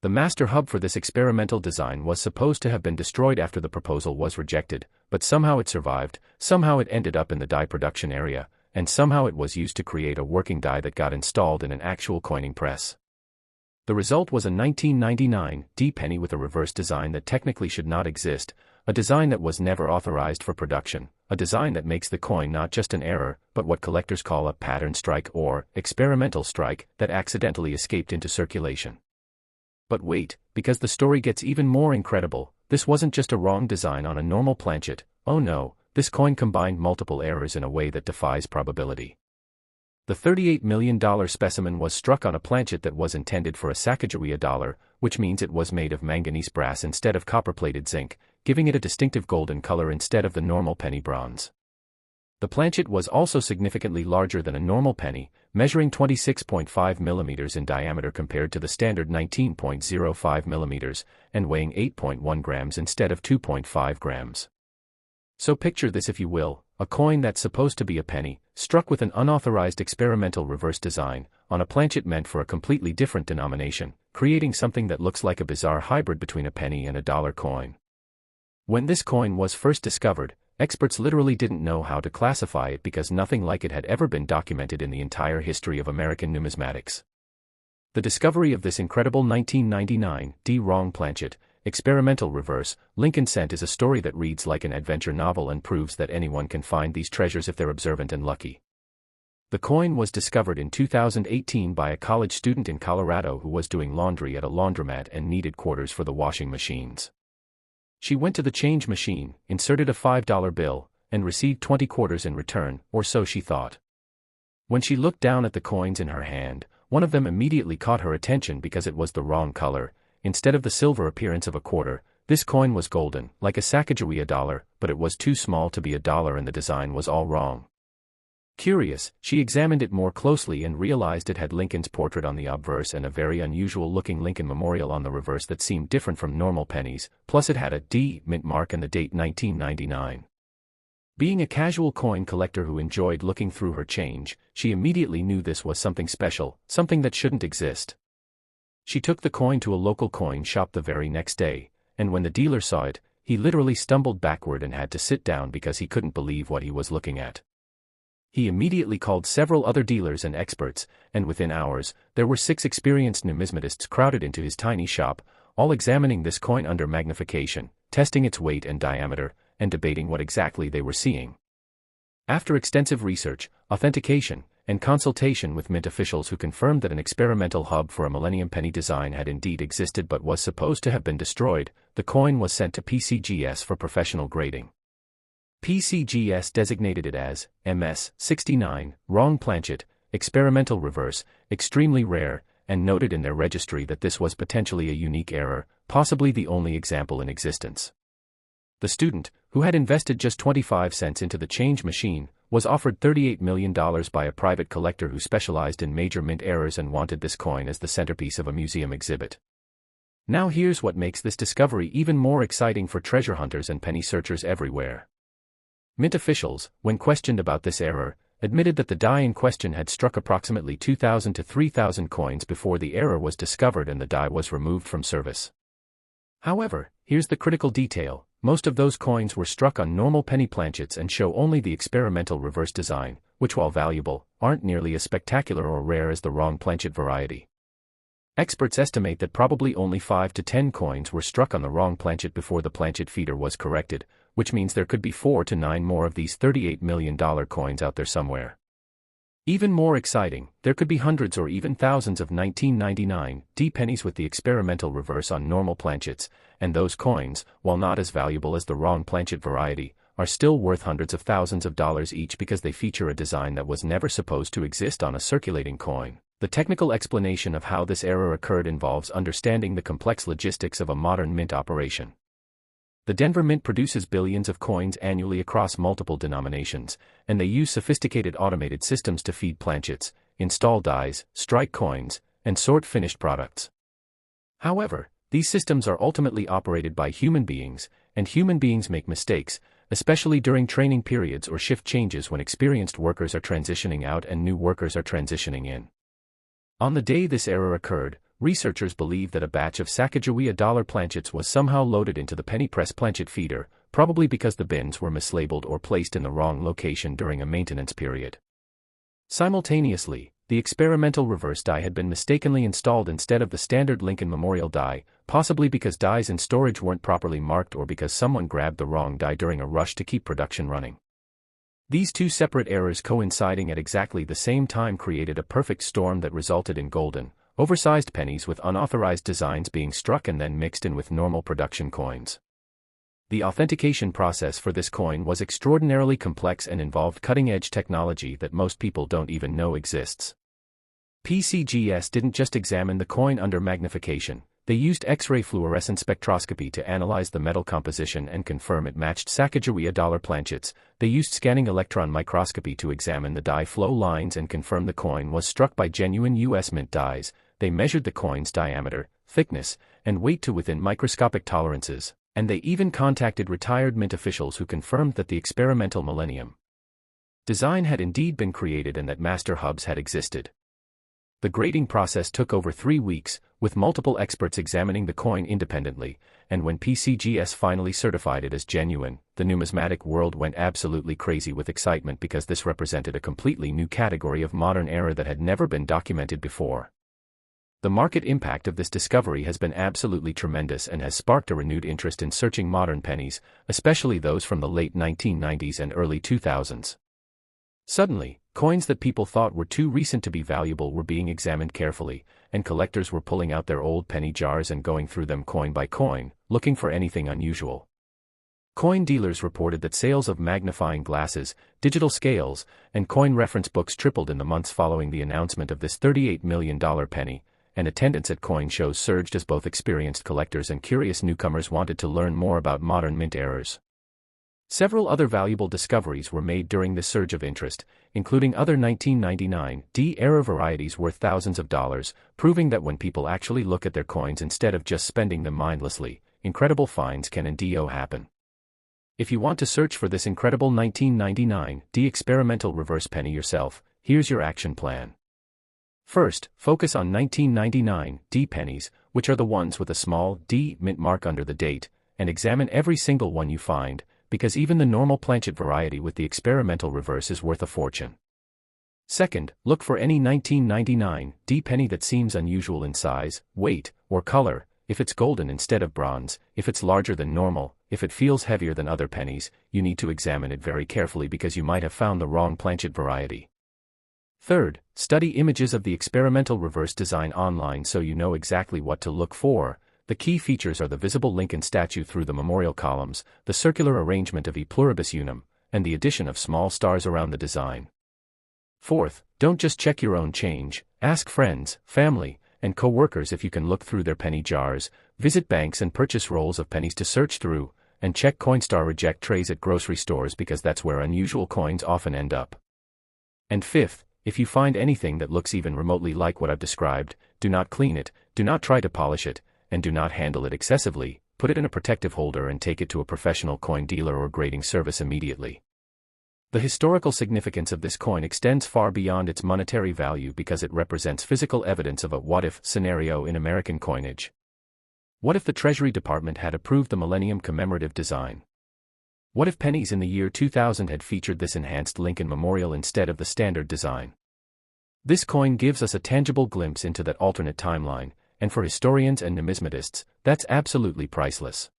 The master hub for this experimental design was supposed to have been destroyed after the proposal was rejected, but somehow it survived, somehow it ended up in the die production area, and somehow it was used to create a working die that got installed in an actual coining press. The result was a 1999 D penny with a reverse design that technically should not exist, a design that was never authorized for production, a design that makes the coin not just an error, but what collectors call a pattern strike or experimental strike that accidentally escaped into circulation. But wait, because the story gets even more incredible, this wasn't just a wrong design on a normal planchet. Oh no, this coin combined multiple errors in a way that defies probability. The $38 million specimen was struck on a planchet that was intended for a Sacagawea dollar, which means it was made of manganese brass instead of copper-plated zinc, giving it a distinctive golden color instead of the normal penny bronze. The planchet was also significantly larger than a normal penny, measuring 26.5 millimeters in diameter compared to the standard 19.05 millimeters, and weighing 8.1 grams instead of 2.5 grams. So picture this, if you will, a coin that's supposed to be a penny, struck with an unauthorized experimental reverse design, on a planchet meant for a completely different denomination, creating something that looks like a bizarre hybrid between a penny and a dollar coin. When this coin was first discovered, experts literally didn't know how to classify it because nothing like it had ever been documented in the entire history of American numismatics. The discovery of this incredible 1999 D-wrong planchet, experimental reverse, Lincoln cent is a story that reads like an adventure novel and proves that anyone can find these treasures if they're observant and lucky. The coin was discovered in 2018 by a college student in Colorado who was doing laundry at a laundromat and needed quarters for the washing machines. She went to the change machine, inserted a $5 bill, and received 20 quarters in return, or so she thought. When she looked down at the coins in her hand, one of them immediately caught her attention because it was the wrong color. Instead of the silver appearance of a quarter, this coin was golden, like a Sacagawea dollar, but it was too small to be a dollar and the design was all wrong. Curious, she examined it more closely and realized it had Lincoln's portrait on the obverse and a very unusual-looking Lincoln Memorial on the reverse that seemed different from normal pennies, plus it had a D mint mark and the date 1999. Being a casual coin collector who enjoyed looking through her change, she immediately knew this was something special, something that shouldn't exist. She took the coin to a local coin shop the very next day, and when the dealer saw it, he literally stumbled backward and had to sit down because he couldn't believe what he was looking at. He immediately called several other dealers and experts, and within hours, there were 6 experienced numismatists crowded into his tiny shop, all examining this coin under magnification, testing its weight and diameter, and debating what exactly they were seeing. After extensive research, authentication, and consultation with mint officials who confirmed that an experimental hub for a Millennium penny design had indeed existed but was supposed to have been destroyed, the coin was sent to PCGS for professional grading. PCGS designated it as MS-69, wrong planchet, experimental reverse, extremely rare, and noted in their registry that this was potentially a unique error, possibly the only example in existence. The student, who had invested just 25 cents into the change machine, was offered $38 million by a private collector who specialized in major mint errors and wanted this coin as the centerpiece of a museum exhibit. Now here's what makes this discovery even more exciting for treasure hunters and penny searchers everywhere. Mint officials, when questioned about this error, admitted that the die in question had struck approximately 2,000 to 3,000 coins before the error was discovered and the die was removed from service. However, here's the critical detail: most of those coins were struck on normal penny planchets and show only the experimental reverse design, which, while valuable, aren't nearly as spectacular or rare as the wrong planchet variety. Experts estimate that probably only 5 to 10 coins were struck on the wrong planchet before the planchet feeder was corrected, which means there could be 4 to 9 more of these $38 million coins out there somewhere. Even more exciting, there could be hundreds or even thousands of 1999 D pennies with the experimental reverse on normal planchets, and those coins, while not as valuable as the wrong planchet variety, are still worth hundreds of thousands of dollars each because they feature a design that was never supposed to exist on a circulating coin. The technical explanation of how this error occurred involves understanding the complex logistics of a modern mint operation. The Denver Mint produces billions of coins annually across multiple denominations, and they use sophisticated automated systems to feed planchets, install dies, strike coins, and sort finished products. However, these systems are ultimately operated by human beings, and human beings make mistakes, especially during training periods or shift changes when experienced workers are transitioning out and new workers are transitioning in. On the day this error occurred, researchers believe that a batch of Sacagawea dollar planchets was somehow loaded into the penny press planchet feeder, probably because the bins were mislabeled or placed in the wrong location during a maintenance period. Simultaneously, the experimental reverse die had been mistakenly installed instead of the standard Lincoln Memorial die, possibly because dies in storage weren't properly marked or because someone grabbed the wrong die during a rush to keep production running. These two separate errors coinciding at exactly the same time created a perfect storm that resulted in golden, oversized pennies with unauthorized designs being struck and then mixed in with normal production coins. The authentication process for this coin was extraordinarily complex and involved cutting-edge technology that most people don't even know exists. PCGS didn't just examine the coin under magnification, they used X-ray fluorescence spectroscopy to analyze the metal composition and confirm it matched Sacagawea dollar planchets. They used scanning electron microscopy to examine the die flow lines and confirm the coin was struck by genuine U.S. Mint dies. They measured the coin's diameter, thickness, and weight to within microscopic tolerances, and they even contacted retired Mint officials who confirmed that the experimental Millennium design had indeed been created and that master hubs had existed. The grading process took over 3 weeks, with multiple experts examining the coin independently, and when PCGS finally certified it as genuine, the numismatic world went absolutely crazy with excitement because this represented a completely new category of modern error that had never been documented before. The market impact of this discovery has been absolutely tremendous and has sparked a renewed interest in searching modern pennies, especially those from the late 1990s and early 2000s. Suddenly, coins that people thought were too recent to be valuable were being examined carefully, and collectors were pulling out their old penny jars and going through them coin by coin, looking for anything unusual. Coin dealers reported that sales of magnifying glasses, digital scales, and coin reference books tripled in the months following the announcement of this $38 million penny, and attendance at coin shows surged as both experienced collectors and curious newcomers wanted to learn more about modern mint errors. Several other valuable discoveries were made during this surge of interest, including other 1999 D-era varieties worth thousands of dollars, proving that when people actually look at their coins instead of just spending them mindlessly, incredible finds can and do happen. If you want to search for this incredible 1999 D experimental reverse penny yourself, here's your action plan. First, focus on 1999 D pennies, which are the ones with a small D mint mark under the date, and examine every single one you find, because even the normal planchet variety with the experimental reverse is worth a fortune. Second, look for any 1999 D penny that seems unusual in size, weight, or color, if it's golden instead of bronze, if it's larger than normal, if it feels heavier than other pennies, you need to examine it very carefully because you might have found the wrong planchet variety. Third, study images of the experimental reverse design online so you know exactly what to look for. The key features are the visible Lincoln statue through the memorial columns, the circular arrangement of E pluribus unum, and the addition of small stars around the design. Fourth, don't just check your own change, ask friends, family, and co-workers if you can look through their penny jars, visit banks and purchase rolls of pennies to search through, and check Coinstar reject trays at grocery stores because that's where unusual coins often end up. And fifth, if you find anything that looks even remotely like what I've described, do not clean it, do not try to polish it, and do not handle it excessively. Put it in a protective holder and take it to a professional coin dealer or grading service immediately. The historical significance of this coin extends far beyond its monetary value because it represents physical evidence of a what-if scenario in American coinage. What if the Treasury Department had approved the Millennium commemorative design? What if pennies in the year 2000 had featured this enhanced Lincoln Memorial instead of the standard design? This coin gives us a tangible glimpse into that alternate timeline, and for historians and numismatists, that's absolutely priceless.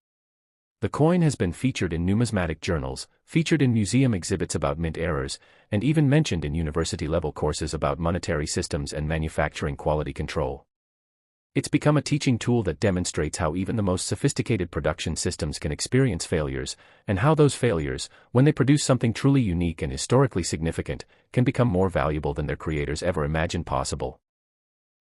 The coin has been featured in numismatic journals, featured in museum exhibits about mint errors, and even mentioned in university-level courses about monetary systems and manufacturing quality control. It's become a teaching tool that demonstrates how even the most sophisticated production systems can experience failures, and how those failures, when they produce something truly unique and historically significant, can become more valuable than their creators ever imagined possible.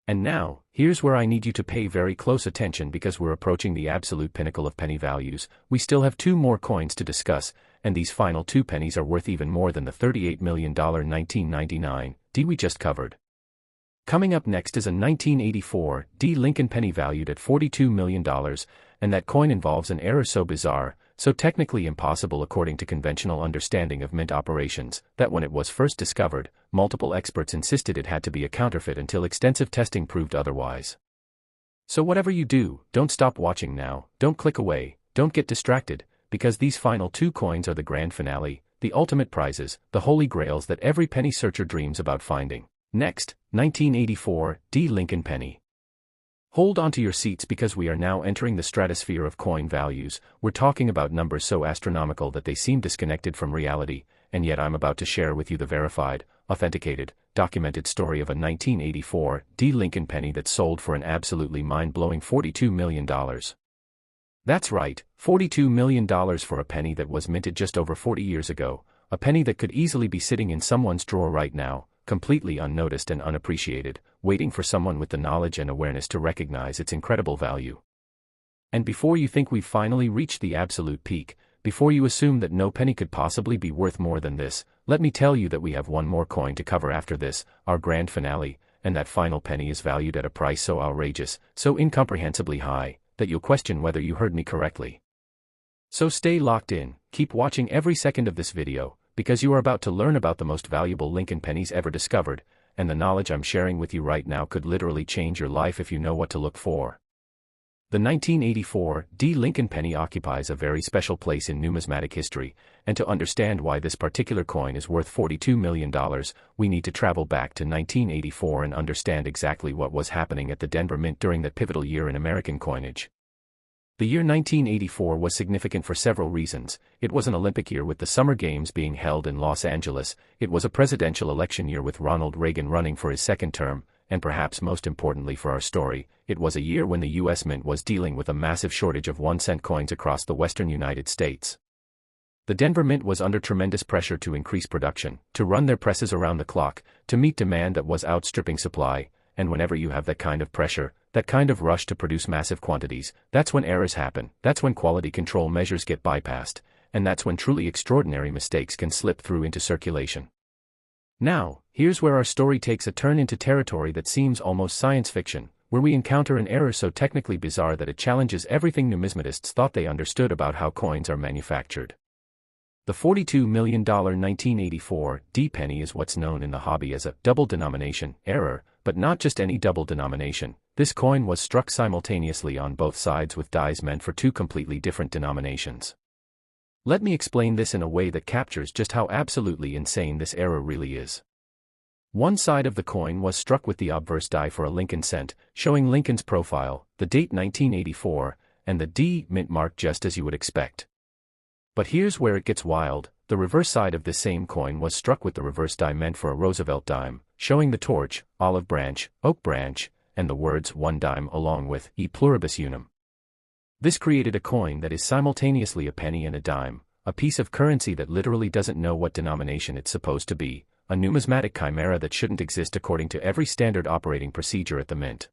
And now, here's where I need you to pay very close attention because we're approaching the absolute pinnacle of penny values. We still have two more coins to discuss, and these final two pennies are worth even more than the $38 million 1999 D we just covered. Coming up next is a 1984 D Lincoln penny valued at $42 million, and that coin involves an error so bizarre, so technically impossible according to conventional understanding of mint operations, that when it was first discovered, multiple experts insisted it had to be a counterfeit until extensive testing proved otherwise. So whatever you do, don't stop watching now, don't click away, don't get distracted, because these final two coins are the grand finale, the ultimate prizes, the holy grails that every penny searcher dreams about finding. Next, 1984 D Lincoln penny. Hold on to your seats because we are now entering the stratosphere of coin values. We're talking about numbers so astronomical that they seem disconnected from reality, and yet I'm about to share with you the verified, authenticated, documented story of a 1984 D Lincoln penny that sold for an absolutely mind-blowing $42 million. That's right, $42 million for a penny that was minted just over 40 years ago, a penny that could easily be sitting in someone's drawer right now, completely unnoticed and unappreciated, waiting for someone with the knowledge and awareness to recognize its incredible value. And before you think we've finally reached the absolute peak, before you assume that no penny could possibly be worth more than this, let me tell you that we have one more coin to cover after this, our grand finale, and that final penny is valued at a price so outrageous, so incomprehensibly high, that you'll question whether you heard me correctly. So stay locked in, keep watching every second of this video, because you are about to learn about the most valuable Lincoln pennies ever discovered, and the knowledge I'm sharing with you right now could literally change your life if you know what to look for. The 1984 D Lincoln penny occupies a very special place in numismatic history, and to understand why this particular coin is worth $42 million, we need to travel back to 1984 and understand exactly what was happening at the Denver Mint during that pivotal year in American coinage. The year 1984 was significant for several reasons. It was an Olympic year with the Summer Games being held in Los Angeles, it was a presidential election year with Ronald Reagan running for his second term, and perhaps most importantly for our story, it was a year when the U.S. Mint was dealing with a massive shortage of 1-cent coins across the western United States. The Denver Mint was under tremendous pressure to increase production, to run their presses around the clock, to meet demand that was outstripping supply, and whenever you have that kind of pressure, that kind of rush to produce massive quantities, that's when errors happen, that's when quality control measures get bypassed, and that's when truly extraordinary mistakes can slip through into circulation. Now, here's where our story takes a turn into territory that seems almost science fiction, where we encounter an error so technically bizarre that it challenges everything numismatists thought they understood about how coins are manufactured. The $42 million 1984 D penny is what's known in the hobby as a double denomination error, but not just any double denomination. This coin was struck simultaneously on both sides with dies meant for two completely different denominations. Let me explain this in a way that captures just how absolutely insane this error really is. One side of the coin was struck with the obverse die for a Lincoln cent, showing Lincoln's profile, the date 1984, and the D mint mark just as you would expect. But here's where it gets wild, the reverse side of this same coin was struck with the reverse die meant for a Roosevelt dime, showing the torch, olive branch, oak branch, and the words one dime along with e pluribus unum. This created a coin that is simultaneously a penny and a dime, a piece of currency that literally doesn't know what denomination it's supposed to be, a numismatic chimera that shouldn't exist according to every standard operating procedure at the mint.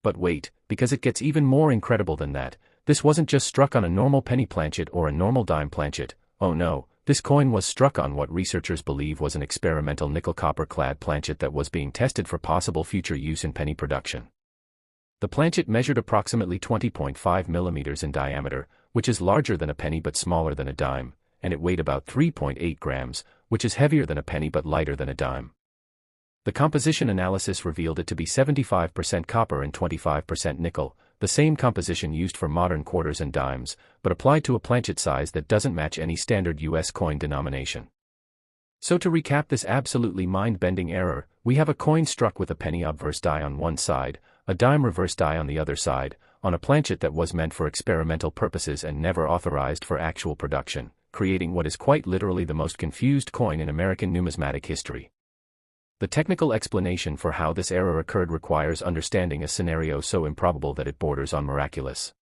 But wait, because it gets even more incredible than that, this wasn't just struck on a normal penny planchet or a normal dime planchet, oh no, this coin was struck on what researchers believe was an experimental nickel-copper clad planchet that was being tested for possible future use in penny production. The planchet measured approximately 20.5 millimeters in diameter, which is larger than a penny but smaller than a dime, and it weighed about 3.8 grams, which is heavier than a penny but lighter than a dime. The composition analysis revealed it to be 75% copper and 25% nickel, the same composition used for modern quarters and dimes, but applied to a planchet size that doesn't match any standard US coin denomination. So to recap this absolutely mind-bending error, we have a coin struck with a penny obverse die on one side, a dime reverse die on the other side, on a planchet that was meant for experimental purposes and never authorized for actual production, creating what is quite literally the most confused coin in American numismatic history. The technical explanation for how this error occurred requires understanding a scenario so improbable that it borders on miraculous.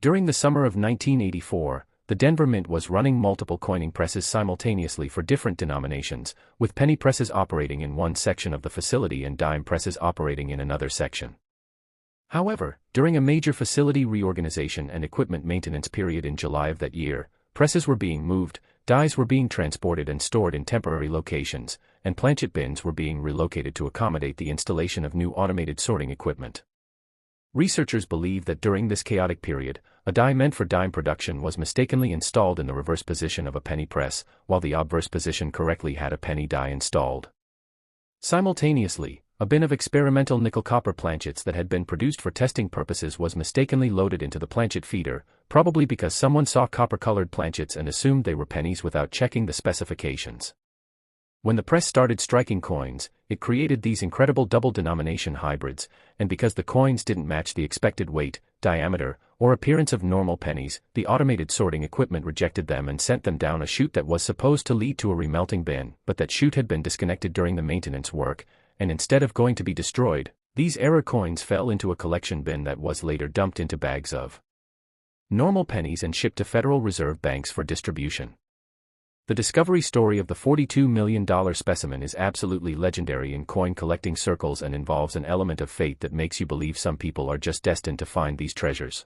During the summer of 1984, the Denver Mint was running multiple coining presses simultaneously for different denominations, with penny presses operating in one section of the facility and dime presses operating in another section. However, during a major facility reorganization and equipment maintenance period in July of that year, presses were being moved, dies were being transported and stored in temporary locations, and planchet bins were being relocated to accommodate the installation of new automated sorting equipment. Researchers believe that during this chaotic period, a die meant for dime production was mistakenly installed in the reverse position of a penny press, while the obverse position correctly had a penny die installed. Simultaneously, a bin of experimental nickel-copper planchets that had been produced for testing purposes was mistakenly loaded into the planchet feeder, probably because someone saw copper-colored planchets and assumed they were pennies without checking the specifications. When the press started striking coins, it created these incredible double-denomination hybrids, and because the coins didn't match the expected weight, diameter, or appearance of normal pennies, the automated sorting equipment rejected them and sent them down a chute that was supposed to lead to a remelting bin, but that chute had been disconnected during the maintenance work, and instead of going to be destroyed, these error coins fell into a collection bin that was later dumped into bags of normal pennies and shipped to Federal Reserve banks for distribution. The discovery story of the $42 million specimen is absolutely legendary in coin collecting circles and involves an element of fate that makes you believe some people are just destined to find these treasures.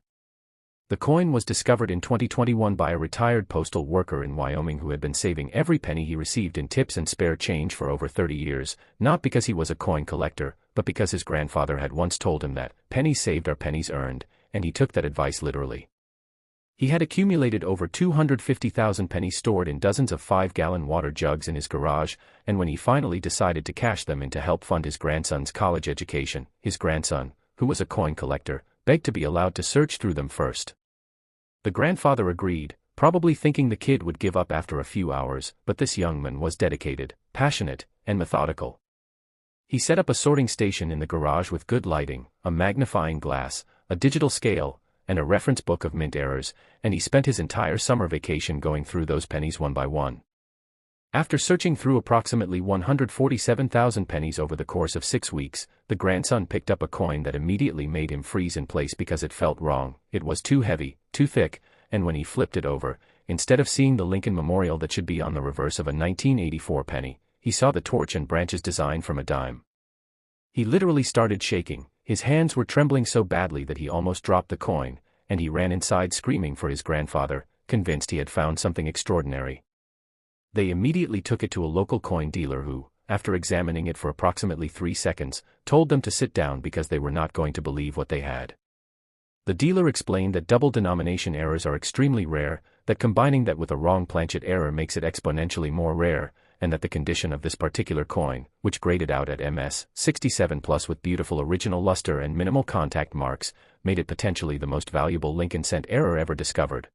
The coin was discovered in 2021 by a retired postal worker in Wyoming who had been saving every penny he received in tips and spare change for over 30 years, not because he was a coin collector, but because his grandfather had once told him that pennies saved are pennies earned, and he took that advice literally. He had accumulated over 250,000 pennies stored in dozens of 5-gallon water jugs in his garage, and when he finally decided to cash them in to help fund his grandson's college education, his grandson, who was a coin collector, begged to be allowed to search through them first. The grandfather agreed, probably thinking the kid would give up after a few hours, but this young man was dedicated, passionate, and methodical. He set up a sorting station in the garage with good lighting, a magnifying glass, a digital scale, and a reference book of mint errors, and he spent his entire summer vacation going through those pennies one by one. After searching through approximately 147,000 pennies over the course of 6 weeks, the grandson picked up a coin that immediately made him freeze in place because it felt wrong. It was too heavy, too thick, and when he flipped it over, instead of seeing the Lincoln Memorial that should be on the reverse of a 1984 penny, he saw the torch and branches design from a dime. He literally started shaking, his hands were trembling so badly that he almost dropped the coin, and he ran inside screaming for his grandfather, convinced he had found something extraordinary. They immediately took it to a local coin dealer who, after examining it for approximately 3 seconds, told them to sit down because they were not going to believe what they had. The dealer explained that double denomination errors are extremely rare, that combining that with a wrong planchet error makes it exponentially more rare, and that the condition of this particular coin, which graded out at MS 67+ with beautiful original luster and minimal contact marks, made it potentially the most valuable Lincoln cent error ever discovered.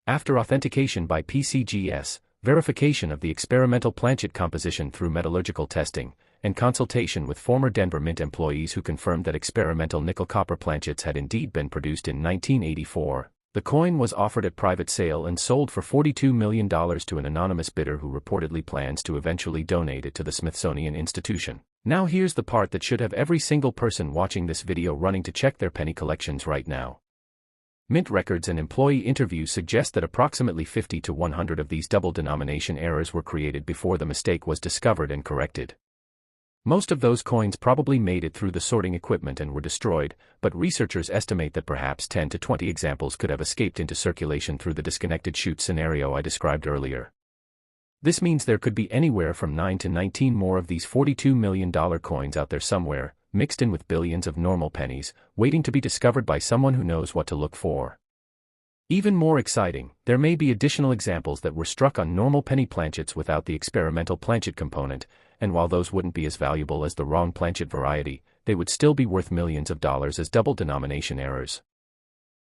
After authentication by PCGS, verification of the experimental planchet composition through metallurgical testing, and consultation with former Denver Mint employees who confirmed that experimental nickel-copper planchets had indeed been produced in 1984, the coin was offered at private sale and sold for $42 million to an anonymous bidder who reportedly plans to eventually donate it to the Smithsonian Institution. Now here's the part that should have every single person watching this video running to check their penny collections right now. Mint records and employee interviews suggest that approximately 50 to 100 of these double denomination errors were created before the mistake was discovered and corrected. Most of those coins probably made it through the sorting equipment and were destroyed, but researchers estimate that perhaps 10 to 20 examples could have escaped into circulation through the disconnected chute scenario I described earlier. This means there could be anywhere from 9 to 19 more of these $42 million coins out there somewhere, mixed in with billions of normal pennies, waiting to be discovered by someone who knows what to look for. Even more exciting, there may be additional examples that were struck on normal penny planchets without the experimental planchet component, and while those wouldn't be as valuable as the wrong planchet variety, they would still be worth millions of dollars as double denomination errors.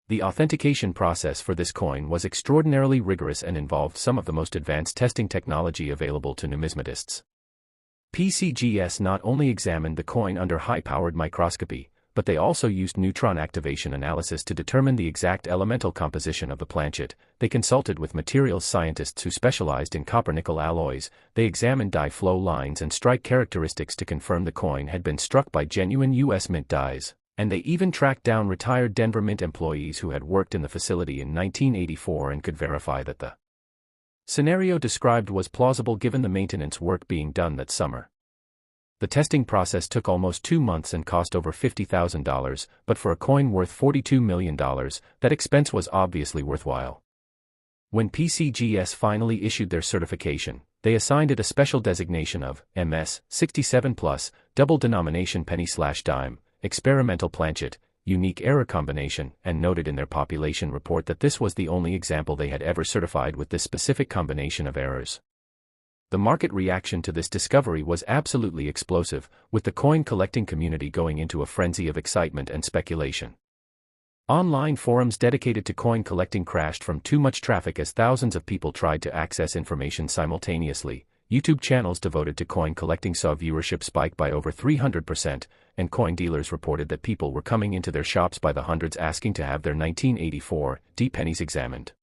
The authentication process for this coin was extraordinarily rigorous and involved some of the most advanced testing technology available to numismatists. PCGS not only examined the coin under high-powered microscopy, but they also used neutron activation analysis to determine the exact elemental composition of the planchet. They consulted with materials scientists who specialized in copper-nickel alloys. They examined die flow lines and strike characteristics to confirm the coin had been struck by genuine U.S. Mint dies. And they even tracked down retired Denver Mint employees who had worked in the facility in 1984 and could verify that the scenario described was plausible given the maintenance work being done that summer. The testing process took almost 2 months and cost over $50,000, but for a coin worth $42 million, that expense was obviously worthwhile. When PCGS finally issued their certification, they assigned it a special designation of MS 67+, double denomination penny/dime, experimental planchet, unique error combination, and noted in their population report that this was the only example they had ever certified with this specific combination of errors. The market reaction to this discovery was absolutely explosive, with the coin collecting community going into a frenzy of excitement and speculation. Online forums dedicated to coin collecting crashed from too much traffic as thousands of people tried to access information simultaneously. YouTube channels devoted to coin collecting saw viewership spike by over 300%, and coin dealers reported that people were coming into their shops by the hundreds asking to have their 1984 D pennies examined.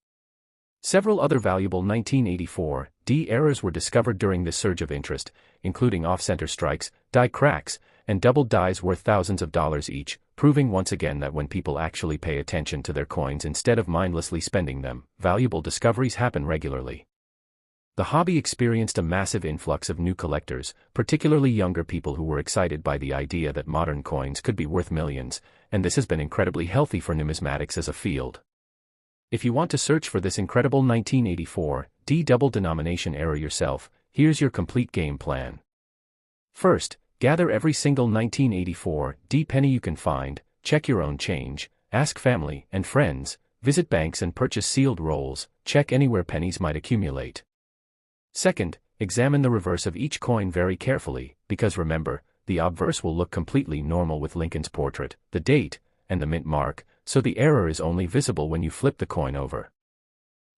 Several other valuable 1984 D errors were discovered during this surge of interest, including off-center strikes, die cracks, and doubled dies worth thousands of dollars each, proving once again that when people actually pay attention to their coins instead of mindlessly spending them, valuable discoveries happen regularly. The hobby experienced a massive influx of new collectors, particularly younger people who were excited by the idea that modern coins could be worth millions, and this has been incredibly healthy for numismatics as a field. If you want to search for this incredible 1984 D double denomination error yourself, here's your complete game plan. First, gather every single 1984 D penny you can find, check your own change, ask family and friends, visit banks and purchase sealed rolls, check anywhere pennies might accumulate. Second, examine the reverse of each coin very carefully, because remember, the obverse will look completely normal with Lincoln's portrait, the date, and the mint mark, so the error is only visible when you flip the coin over.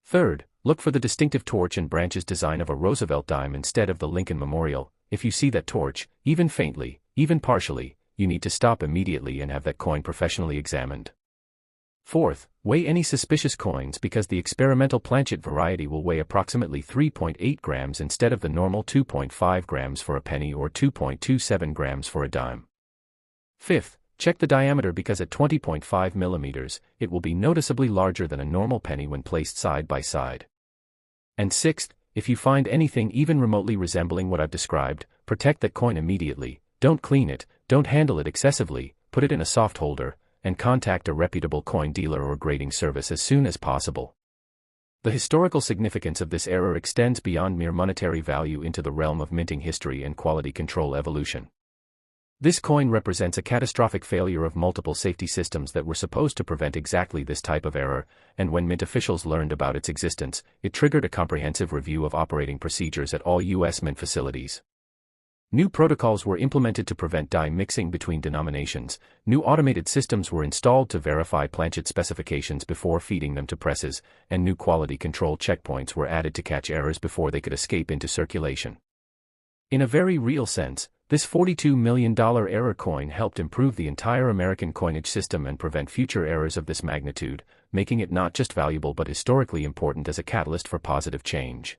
Third, look for the distinctive torch and branches design of a Roosevelt dime instead of the Lincoln Memorial. If you see that torch, even faintly, even partially, you need to stop immediately and have that coin professionally examined. Fourth, weigh any suspicious coins because the experimental planchet variety will weigh approximately 3.8 grams instead of the normal 2.5 grams for a penny or 2.27 grams for a dime. Fifth, check the diameter because at 20.5 millimeters, it will be noticeably larger than a normal penny when placed side by side. And sixth, if you find anything even remotely resembling what I've described, protect that coin immediately, don't clean it, don't handle it excessively, put it in a soft holder, and contact a reputable coin dealer or grading service as soon as possible. The historical significance of this error extends beyond mere monetary value into the realm of minting history and quality control evolution. This coin represents a catastrophic failure of multiple safety systems that were supposed to prevent exactly this type of error, and when mint officials learned about its existence, it triggered a comprehensive review of operating procedures at all U.S. mint facilities. New protocols were implemented to prevent die mixing between denominations, new automated systems were installed to verify planchet specifications before feeding them to presses, and new quality control checkpoints were added to catch errors before they could escape into circulation. In a very real sense, this $42 million error coin helped improve the entire American coinage system and prevent future errors of this magnitude, making it not just valuable but historically important as a catalyst for positive change.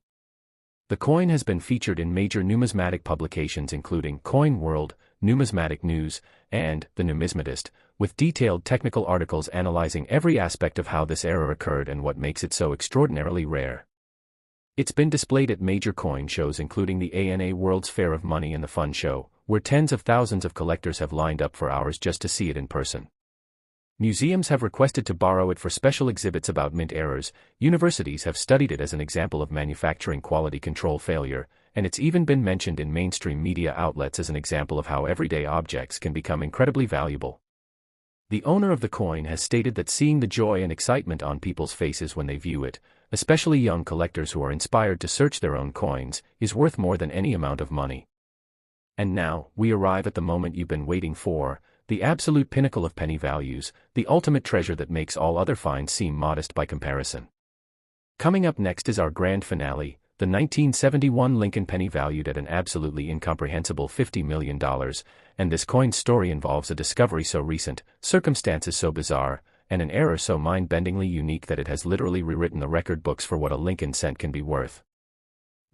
The coin has been featured in major numismatic publications including Coin World, Numismatic News, and The Numismatist, with detailed technical articles analyzing every aspect of how this error occurred and what makes it so extraordinarily rare. It's been displayed at major coin shows including the ANA World's Fair of Money and the Fun Show, where tens of thousands of collectors have lined up for hours just to see it in person. Museums have requested to borrow it for special exhibits about mint errors, universities have studied it as an example of manufacturing quality control failure, and it's even been mentioned in mainstream media outlets as an example of how everyday objects can become incredibly valuable. The owner of the coin has stated that seeing the joy and excitement on people's faces when they view it, especially young collectors who are inspired to search their own coins, is worth more than any amount of money. And now, we arrive at the moment you've been waiting for, the absolute pinnacle of penny values, the ultimate treasure that makes all other finds seem modest by comparison. Coming up next is our grand finale, the 1971 Lincoln penny valued at an absolutely incomprehensible $50 million, and this coin's story involves a discovery so recent, circumstances so bizarre, and an error so mind-bendingly unique that it has literally rewritten the record books for what a Lincoln cent can be worth.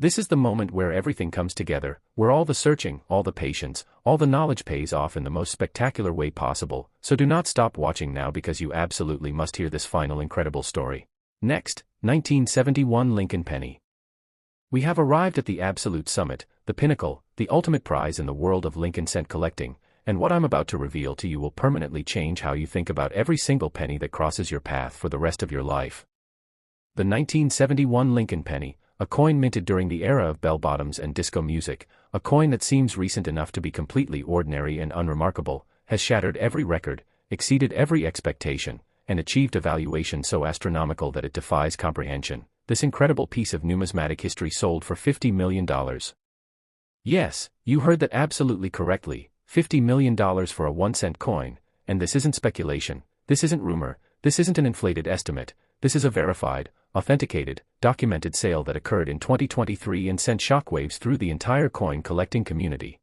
This is the moment where everything comes together, where all the searching, all the patience, all the knowledge pays off in the most spectacular way possible, so do not stop watching now because you absolutely must hear this final incredible story. Next, 1971 Lincoln Penny. We have arrived at the absolute summit, the pinnacle, the ultimate prize in the world of Lincoln cent collecting, and what I'm about to reveal to you will permanently change how you think about every single penny that crosses your path for the rest of your life. The 1971 Lincoln Penny, a coin minted during the era of bell-bottoms and disco music, a coin that seems recent enough to be completely ordinary and unremarkable, has shattered every record, exceeded every expectation, and achieved a valuation so astronomical that it defies comprehension. This incredible piece of numismatic history sold for $50 million. Yes, you heard that absolutely correctly, $50 million for a 1-cent coin, and this isn't speculation, this isn't rumor, this isn't an inflated estimate, this is a verified, authenticated, documented sale that occurred in 2023 and sent shockwaves through the entire coin collecting community.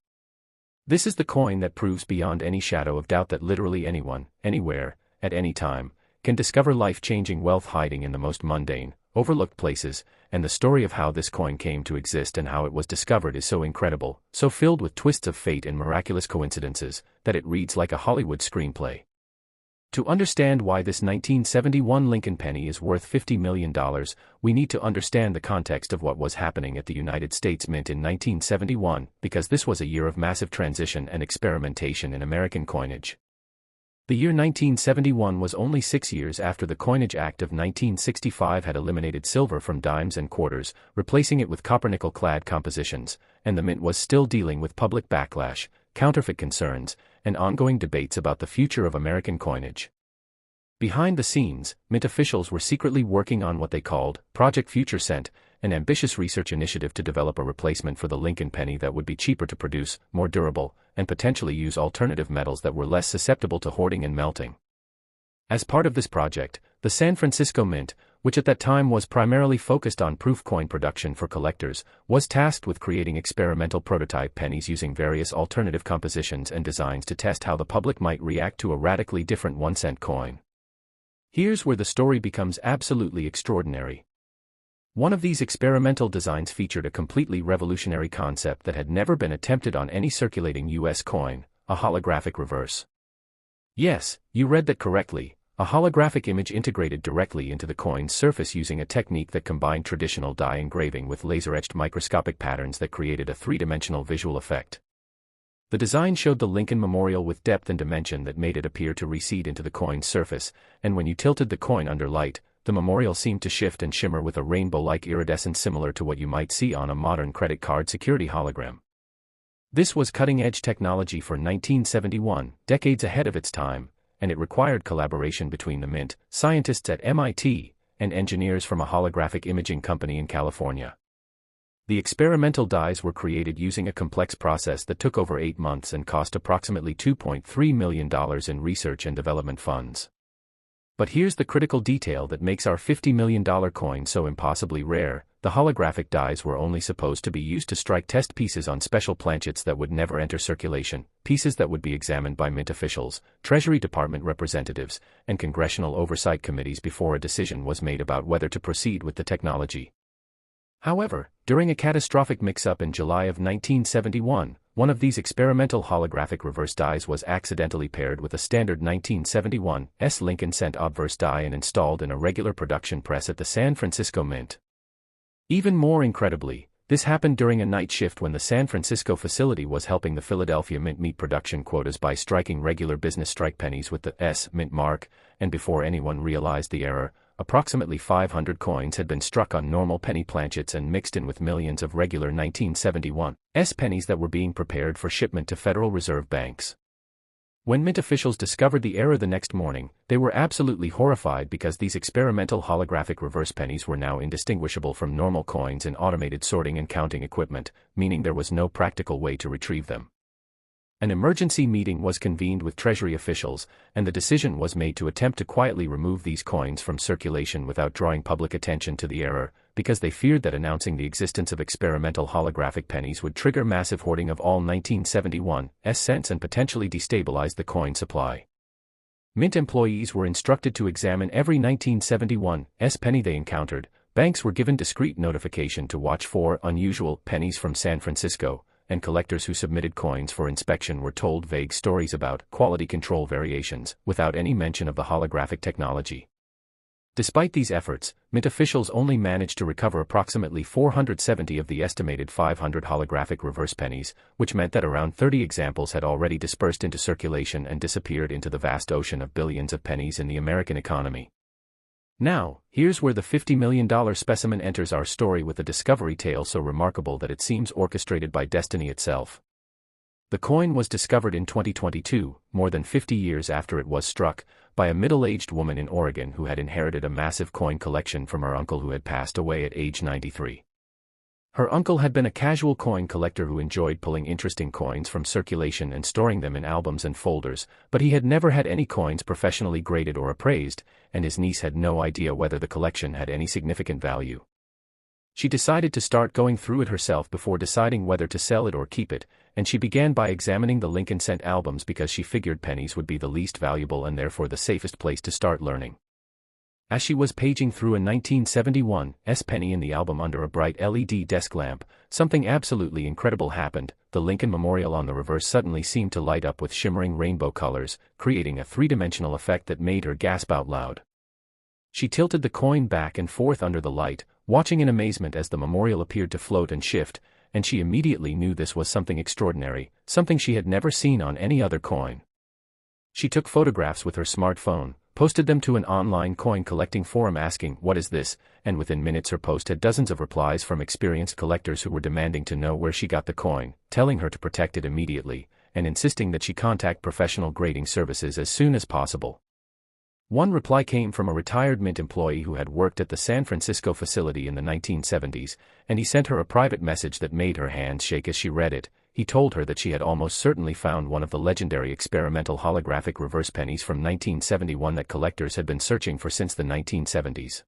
This is the coin that proves beyond any shadow of doubt that literally anyone, anywhere, at any time, can discover life-changing wealth hiding in the most mundane, overlooked places, and the story of how this coin came to exist and how it was discovered is so incredible, so filled with twists of fate and miraculous coincidences, that it reads like a Hollywood screenplay. To understand why this 1971 Lincoln Penny is worth $50 million, we need to understand the context of what was happening at the United States Mint in 1971, because this was a year of massive transition and experimentation in American coinage. The year 1971 was only 6 years after the Coinage Act of 1965 had eliminated silver from dimes and quarters, replacing it with copper-nickel-clad compositions, and the Mint was still dealing with public backlash, counterfeit concerns, and ongoing debates about the future of American coinage. Behind the scenes, Mint officials were secretly working on what they called Project Future Cent, an ambitious research initiative to develop a replacement for the Lincoln penny that would be cheaper to produce, more durable, and potentially use alternative metals that were less susceptible to hoarding and melting. As part of this project, the San Francisco Mint, which at that time was primarily focused on proof coin production for collectors, was tasked with creating experimental prototype pennies using various alternative compositions and designs to test how the public might react to a radically different 1-cent coin. Here's where the story becomes absolutely extraordinary. One of these experimental designs featured a completely revolutionary concept that had never been attempted on any circulating U.S. coin, a holographic reverse. Yes, you read that correctly. A holographic image integrated directly into the coin's surface using a technique that combined traditional die engraving with laser-etched microscopic patterns that created a three-dimensional visual effect. The design showed the Lincoln Memorial with depth and dimension that made it appear to recede into the coin's surface, and when you tilted the coin under light, the memorial seemed to shift and shimmer with a rainbow-like iridescence similar to what you might see on a modern credit card security hologram. This was cutting-edge technology for 1971, decades ahead of its time, and it required collaboration between the Mint, scientists at MIT, and engineers from a holographic imaging company in California. The experimental dies were created using a complex process that took over 8 months and cost approximately $2.3 million in research and development funds. But here's the critical detail that makes our $50 million coin so impossibly rare: the holographic dies were only supposed to be used to strike test pieces on special planchets that would never enter circulation, pieces that would be examined by Mint officials, Treasury Department representatives, and congressional oversight committees before a decision was made about whether to proceed with the technology. However, during a catastrophic mix-up in July of 1971, one of these experimental holographic reverse dies was accidentally paired with a standard 1971 Lincoln cent obverse die and installed in a regular production press at the San Francisco Mint. Even more incredibly, this happened during a night shift when the San Francisco facility was helping the Philadelphia Mint meet production quotas by striking regular business strike pennies with the S Mint mark, and before anyone realized the error, approximately 500 coins had been struck on normal penny planchets and mixed in with millions of regular 1971 pennies that were being prepared for shipment to Federal Reserve banks. When Mint officials discovered the error the next morning, they were absolutely horrified because these experimental holographic reverse pennies were now indistinguishable from normal coins in automated sorting and counting equipment, meaning there was no practical way to retrieve them. An emergency meeting was convened with Treasury officials, and the decision was made to attempt to quietly remove these coins from circulation without drawing public attention to the error, because they feared that announcing the existence of experimental holographic pennies would trigger massive hoarding of all 1971 cents and potentially destabilize the coin supply. Mint employees were instructed to examine every 1971 penny they encountered, Banks were given discreet notification to watch for unusual pennies from San Francisco, and collectors who submitted coins for inspection were told vague stories about quality control variations, without any mention of the holographic technology. Despite these efforts, Mint officials only managed to recover approximately 470 of the estimated 500 holographic reverse pennies, which meant that around 30 examples had already dispersed into circulation and disappeared into the vast ocean of billions of pennies in the American economy. Now, here's where the $50 million specimen enters our story with a discovery tale so remarkable that it seems orchestrated by destiny itself. The coin was discovered in 2022, more than 50 years after it was struck, by a middle-aged woman in Oregon who had inherited a massive coin collection from her uncle who had passed away at age 93. Her uncle had been a casual coin collector who enjoyed pulling interesting coins from circulation and storing them in albums and folders, but he had never had any coins professionally graded or appraised, and his niece had no idea whether the collection had any significant value. She decided to start going through it herself before deciding whether to sell it or keep it, and she began by examining the Lincoln Cent albums because she figured pennies would be the least valuable and therefore the safest place to start learning. As she was paging through a 1971 penny in the album under a bright LED desk lamp, something absolutely incredible happened. The Lincoln Memorial on the reverse suddenly seemed to light up with shimmering rainbow colors, creating a three-dimensional effect that made her gasp out loud. She tilted the coin back and forth under the light, watching in amazement as the memorial appeared to float and shift, and she immediately knew this was something extraordinary, something she had never seen on any other coin. She took photographs with her smartphone, posted them to an online coin collecting forum asking, "What is this?" and within minutes her post had dozens of replies from experienced collectors who were demanding to know where she got the coin, telling her to protect it immediately, and insisting that she contact professional grading services as soon as possible. One reply came from a retired Mint employee who had worked at the San Francisco facility in the 1970s, and he sent her a private message that made her hands shake as she read it. He told her that she had almost certainly found one of the legendary experimental holographic reverse pennies from 1971 that collectors had been searching for since the 1970s.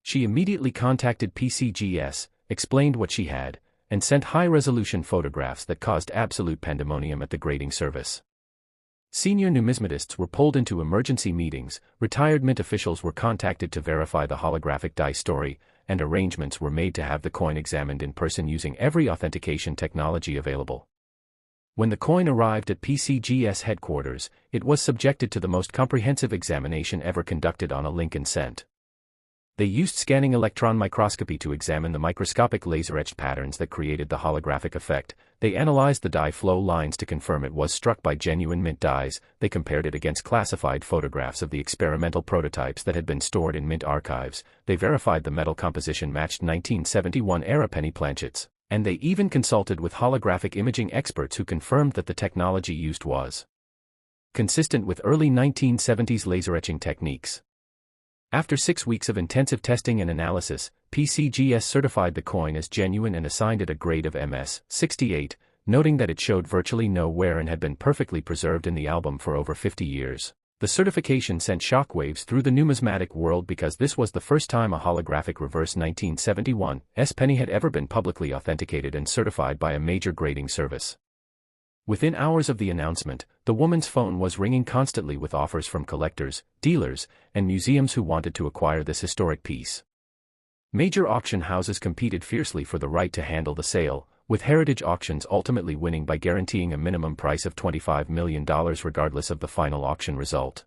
She immediately contacted PCGS, explained what she had, and sent high-resolution photographs that caused absolute pandemonium at the grading service. Senior numismatists were pulled into emergency meetings, retired Mint officials were contacted to verify the holographic die story, and arrangements were made to have the coin examined in person using every authentication technology available. When the coin arrived at PCGS headquarters, it was subjected to the most comprehensive examination ever conducted on a Lincoln Cent. They used scanning electron microscopy to examine the microscopic laser-etched patterns that created the holographic effect. They analyzed the die flow lines to confirm it was struck by genuine Mint dies. They compared it against classified photographs of the experimental prototypes that had been stored in Mint archives. They verified the metal composition matched 1971-era penny planchets, and they even consulted with holographic imaging experts who confirmed that the technology used was consistent with early 1970s laser etching techniques. After 6 weeks of intensive testing and analysis, PCGS certified the coin as genuine and assigned it a grade of MS 68, noting that it showed virtually no wear and had been perfectly preserved in the album for over 50 years. The certification sent shockwaves through the numismatic world because this was the first time a holographic reverse 1971 penny had ever been publicly authenticated and certified by a major grading service. Within hours of the announcement, the woman's phone was ringing constantly with offers from collectors, dealers, and museums who wanted to acquire this historic piece. Major auction houses competed fiercely for the right to handle the sale, with Heritage Auctions ultimately winning by guaranteeing a minimum price of $25 million regardless of the final auction result.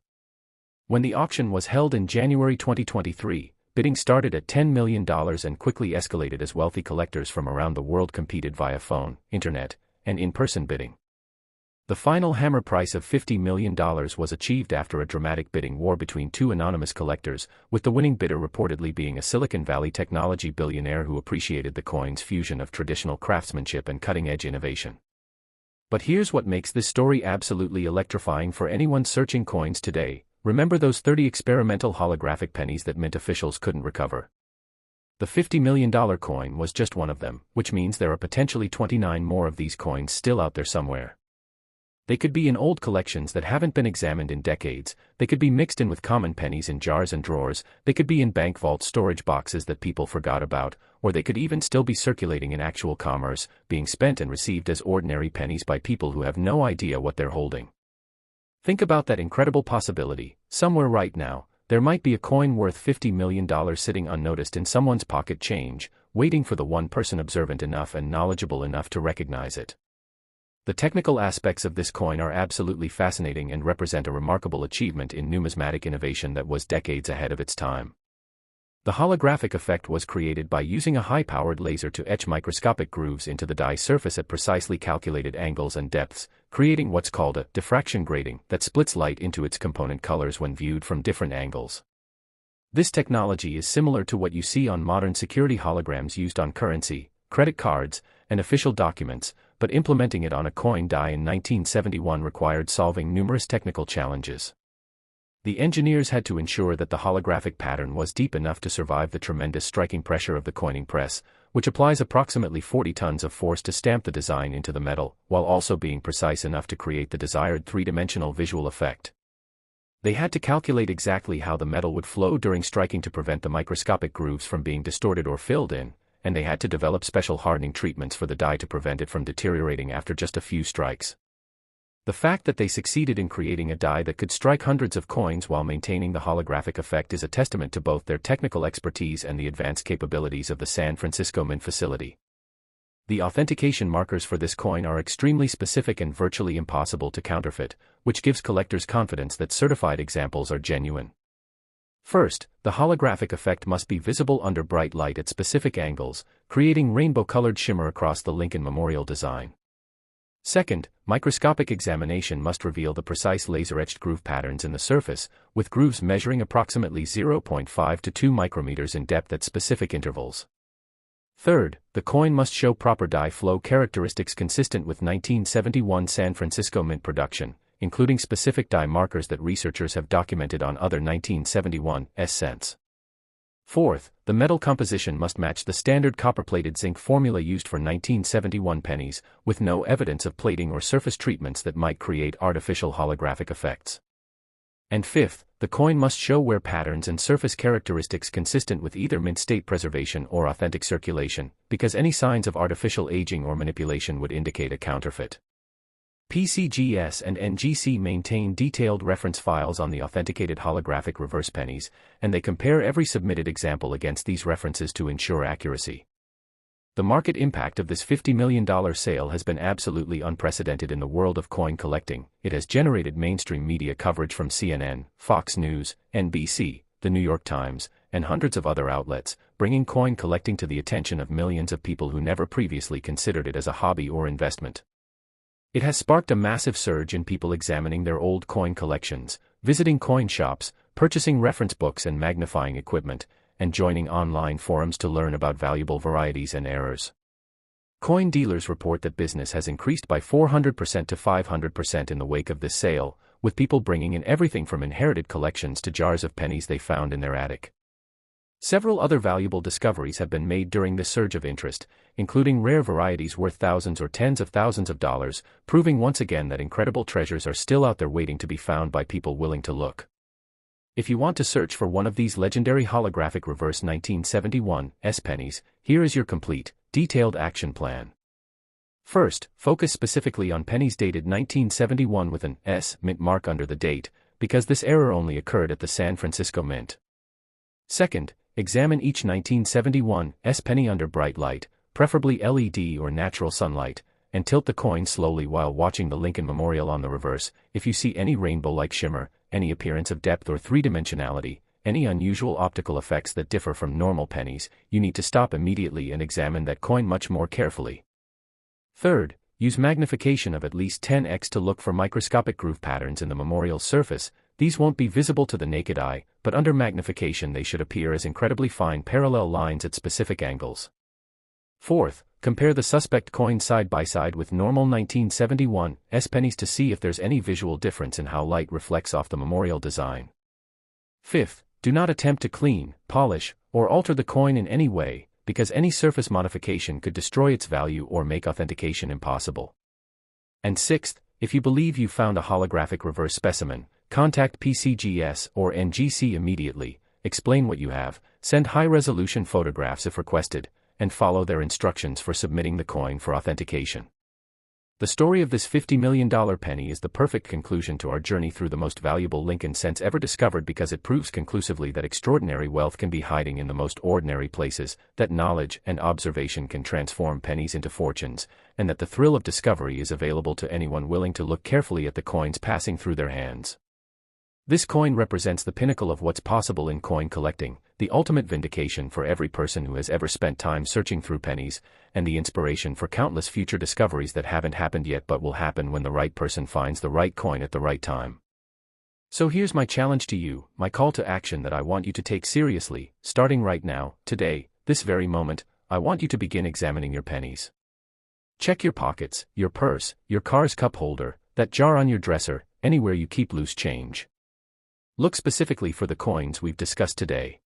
When the auction was held in January 2023, bidding started at $10 million and quickly escalated as wealthy collectors from around the world competed via phone, internet, and in-person bidding. The final hammer price of $50 million was achieved after a dramatic bidding war between two anonymous collectors, with the winning bidder reportedly being a Silicon Valley technology billionaire who appreciated the coin's fusion of traditional craftsmanship and cutting-edge innovation. But here's what makes this story absolutely electrifying for anyone searching coins today. Remember those 30 experimental holographic pennies that Mint officials couldn't recover? The $50 million coin was just one of them, which means there are potentially 29 more of these coins still out there somewhere. They could be in old collections that haven't been examined in decades, they could be mixed in with common pennies in jars and drawers, they could be in bank vault storage boxes that people forgot about, or they could even still be circulating in actual commerce, being spent and received as ordinary pennies by people who have no idea what they're holding. Think about that incredible possibility. Somewhere right now, There might be a coin worth $50 million sitting unnoticed in someone's pocket change, waiting for the one person observant enough and knowledgeable enough to recognize it. The technical aspects of this coin are absolutely fascinating and represent a remarkable achievement in numismatic innovation that was decades ahead of its time. The holographic effect was created by using a high-powered laser to etch microscopic grooves into the die surface at precisely calculated angles and depths, creating what's called a diffraction grating that splits light into its component colors when viewed from different angles. This technology is similar to what you see on modern security holograms used on currency, credit cards, and official documents, but implementing it on a coin die in 1971 required solving numerous technical challenges. The engineers had to ensure that the holographic pattern was deep enough to survive the tremendous striking pressure of the coining press, which applies approximately 40 tons of force to stamp the design into the metal, while also being precise enough to create the desired three-dimensional visual effect. They had to calculate exactly how the metal would flow during striking to prevent the microscopic grooves from being distorted or filled in, and they had to develop special hardening treatments for the die to prevent it from deteriorating after just a few strikes. The fact that they succeeded in creating a die that could strike hundreds of coins while maintaining the holographic effect is a testament to both their technical expertise and the advanced capabilities of the San Francisco Mint facility. The authentication markers for this coin are extremely specific and virtually impossible to counterfeit, which gives collectors confidence that certified examples are genuine. First, the holographic effect must be visible under bright light at specific angles, creating rainbow-colored shimmer across the Lincoln Memorial design. Second, microscopic examination must reveal the precise laser-etched groove patterns in the surface, with grooves measuring approximately 0.5 to 2 micrometers in depth at specific intervals. Third, the coin must show proper die flow characteristics consistent with 1971 San Francisco Mint production, including specific die markers that researchers have documented on other 1971 cents. Fourth, the metal composition must match the standard copper-plated zinc formula used for 1971 pennies, with no evidence of plating or surface treatments that might create artificial holographic effects. And fifth, the coin must show wear patterns and surface characteristics consistent with either mint state preservation or authentic circulation, because any signs of artificial aging or manipulation would indicate a counterfeit. PCGS and NGC maintain detailed reference files on the authenticated holographic reverse pennies, and they compare every submitted example against these references to ensure accuracy. The market impact of this $50 million sale has been absolutely unprecedented in the world of coin collecting. It has generated mainstream media coverage from CNN, Fox News, NBC, The New York Times, and hundreds of other outlets, bringing coin collecting to the attention of millions of people who never previously considered it as a hobby or investment. It has sparked a massive surge in people examining their old coin collections, visiting coin shops, purchasing reference books and magnifying equipment, and joining online forums to learn about valuable varieties and errors. Coin dealers report that business has increased by 400% to 500% in the wake of this sale, with people bringing in everything from inherited collections to jars of pennies they found in their attic. Several other valuable discoveries have been made during this surge of interest, including rare varieties worth thousands or tens of thousands of dollars, proving once again that incredible treasures are still out there waiting to be found by people willing to look. If you want to search for one of these legendary holographic reverse 1971 pennies, here is your complete, detailed action plan. First, focus specifically on pennies dated 1971 with an S mint mark under the date, because this error only occurred at the San Francisco Mint. Second, examine each 1971 penny under bright light, preferably LED or natural sunlight, and tilt the coin slowly while watching the Lincoln Memorial on the reverse. If you see any rainbow-like shimmer, any appearance of depth or three-dimensionality, any unusual optical effects that differ from normal pennies, you need to stop immediately and examine that coin much more carefully. Third, use magnification of at least 10x to look for microscopic groove patterns in the memorial's surface. These won't be visible to the naked eye, but under magnification they should appear as incredibly fine parallel lines at specific angles. Fourth, compare the suspect coin side by side with normal 1971 pennies to see if there's any visual difference in how light reflects off the memorial design. Fifth, do not attempt to clean, polish, or alter the coin in any way, because any surface modification could destroy its value or make authentication impossible. And sixth, if you believe you found a holographic reverse specimen, contact PCGS or NGC immediately, explain what you have, send high-resolution photographs if requested, and follow their instructions for submitting the coin for authentication. The story of this $50 million penny is the perfect conclusion to our journey through the most valuable Lincoln cents ever discovered, because it proves conclusively that extraordinary wealth can be hiding in the most ordinary places, that knowledge and observation can transform pennies into fortunes, and that the thrill of discovery is available to anyone willing to look carefully at the coins passing through their hands. This coin represents the pinnacle of what's possible in coin collecting, the ultimate vindication for every person who has ever spent time searching through pennies, and the inspiration for countless future discoveries that haven't happened yet but will happen when the right person finds the right coin at the right time. So here's my challenge to you, my call to action that I want you to take seriously, starting right now, today, this very moment. I want you to begin examining your pennies. Check your pockets, your purse, your car's cup holder, that jar on your dresser, anywhere you keep loose change. Look specifically for the coins we've discussed today.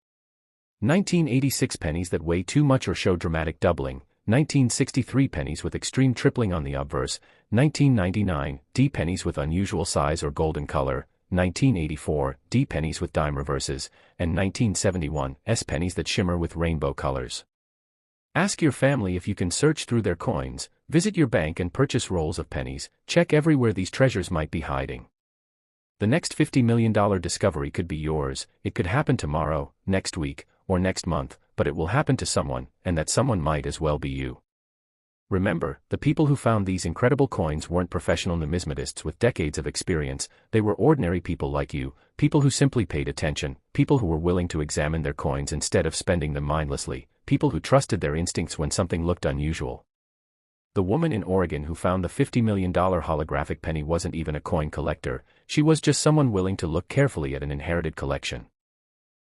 1986 pennies that weigh too much or show dramatic doubling, 1963 pennies with extreme tripling on the obverse, 1999 D pennies with unusual size or golden color, 1984 D pennies with dime reverses, and 1971 S pennies that shimmer with rainbow colors. Ask your family if you can search through their coins, visit your bank and purchase rolls of pennies, check everywhere these treasures might be hiding. The next $50 million discovery could be yours. It could happen tomorrow, next week, or next month, but it will happen to someone, and that someone might as well be you. Remember, the people who found these incredible coins weren't professional numismatists with decades of experience. They were ordinary people like you, people who simply paid attention, people who were willing to examine their coins instead of spending them mindlessly, people who trusted their instincts when something looked unusual. The woman in Oregon who found the $50 million holographic penny wasn't even a coin collector, she was just someone willing to look carefully at an inherited collection.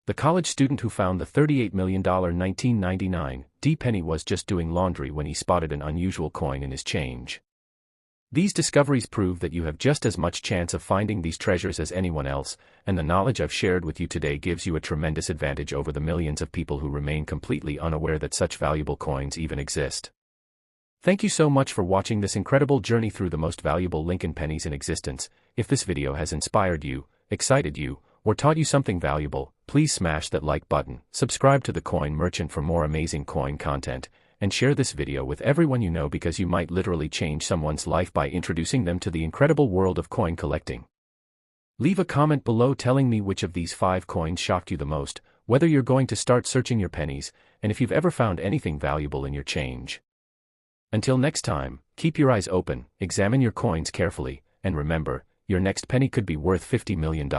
The college student who found the $38 million 1999 D penny was just doing laundry when he spotted an unusual coin in his change. These discoveries prove that you have just as much chance of finding these treasures as anyone else, and the knowledge I've shared with you today gives you a tremendous advantage over the millions of people who remain completely unaware that such valuable coins even exist. Thank you so much for watching this incredible journey through the most valuable Lincoln pennies in existence. If this video has inspired you, excited you, or taught you something valuable, please smash that like button, subscribe to the Coin Merchant for more amazing coin content, and share this video with everyone you know, because you might literally change someone's life by introducing them to the incredible world of coin collecting. Leave a comment below telling me which of these 5 coins shocked you the most, whether you're going to start searching your pennies, and if you've ever found anything valuable in your change. Until next time, keep your eyes open, examine your coins carefully, and remember, your next penny could be worth $50 million.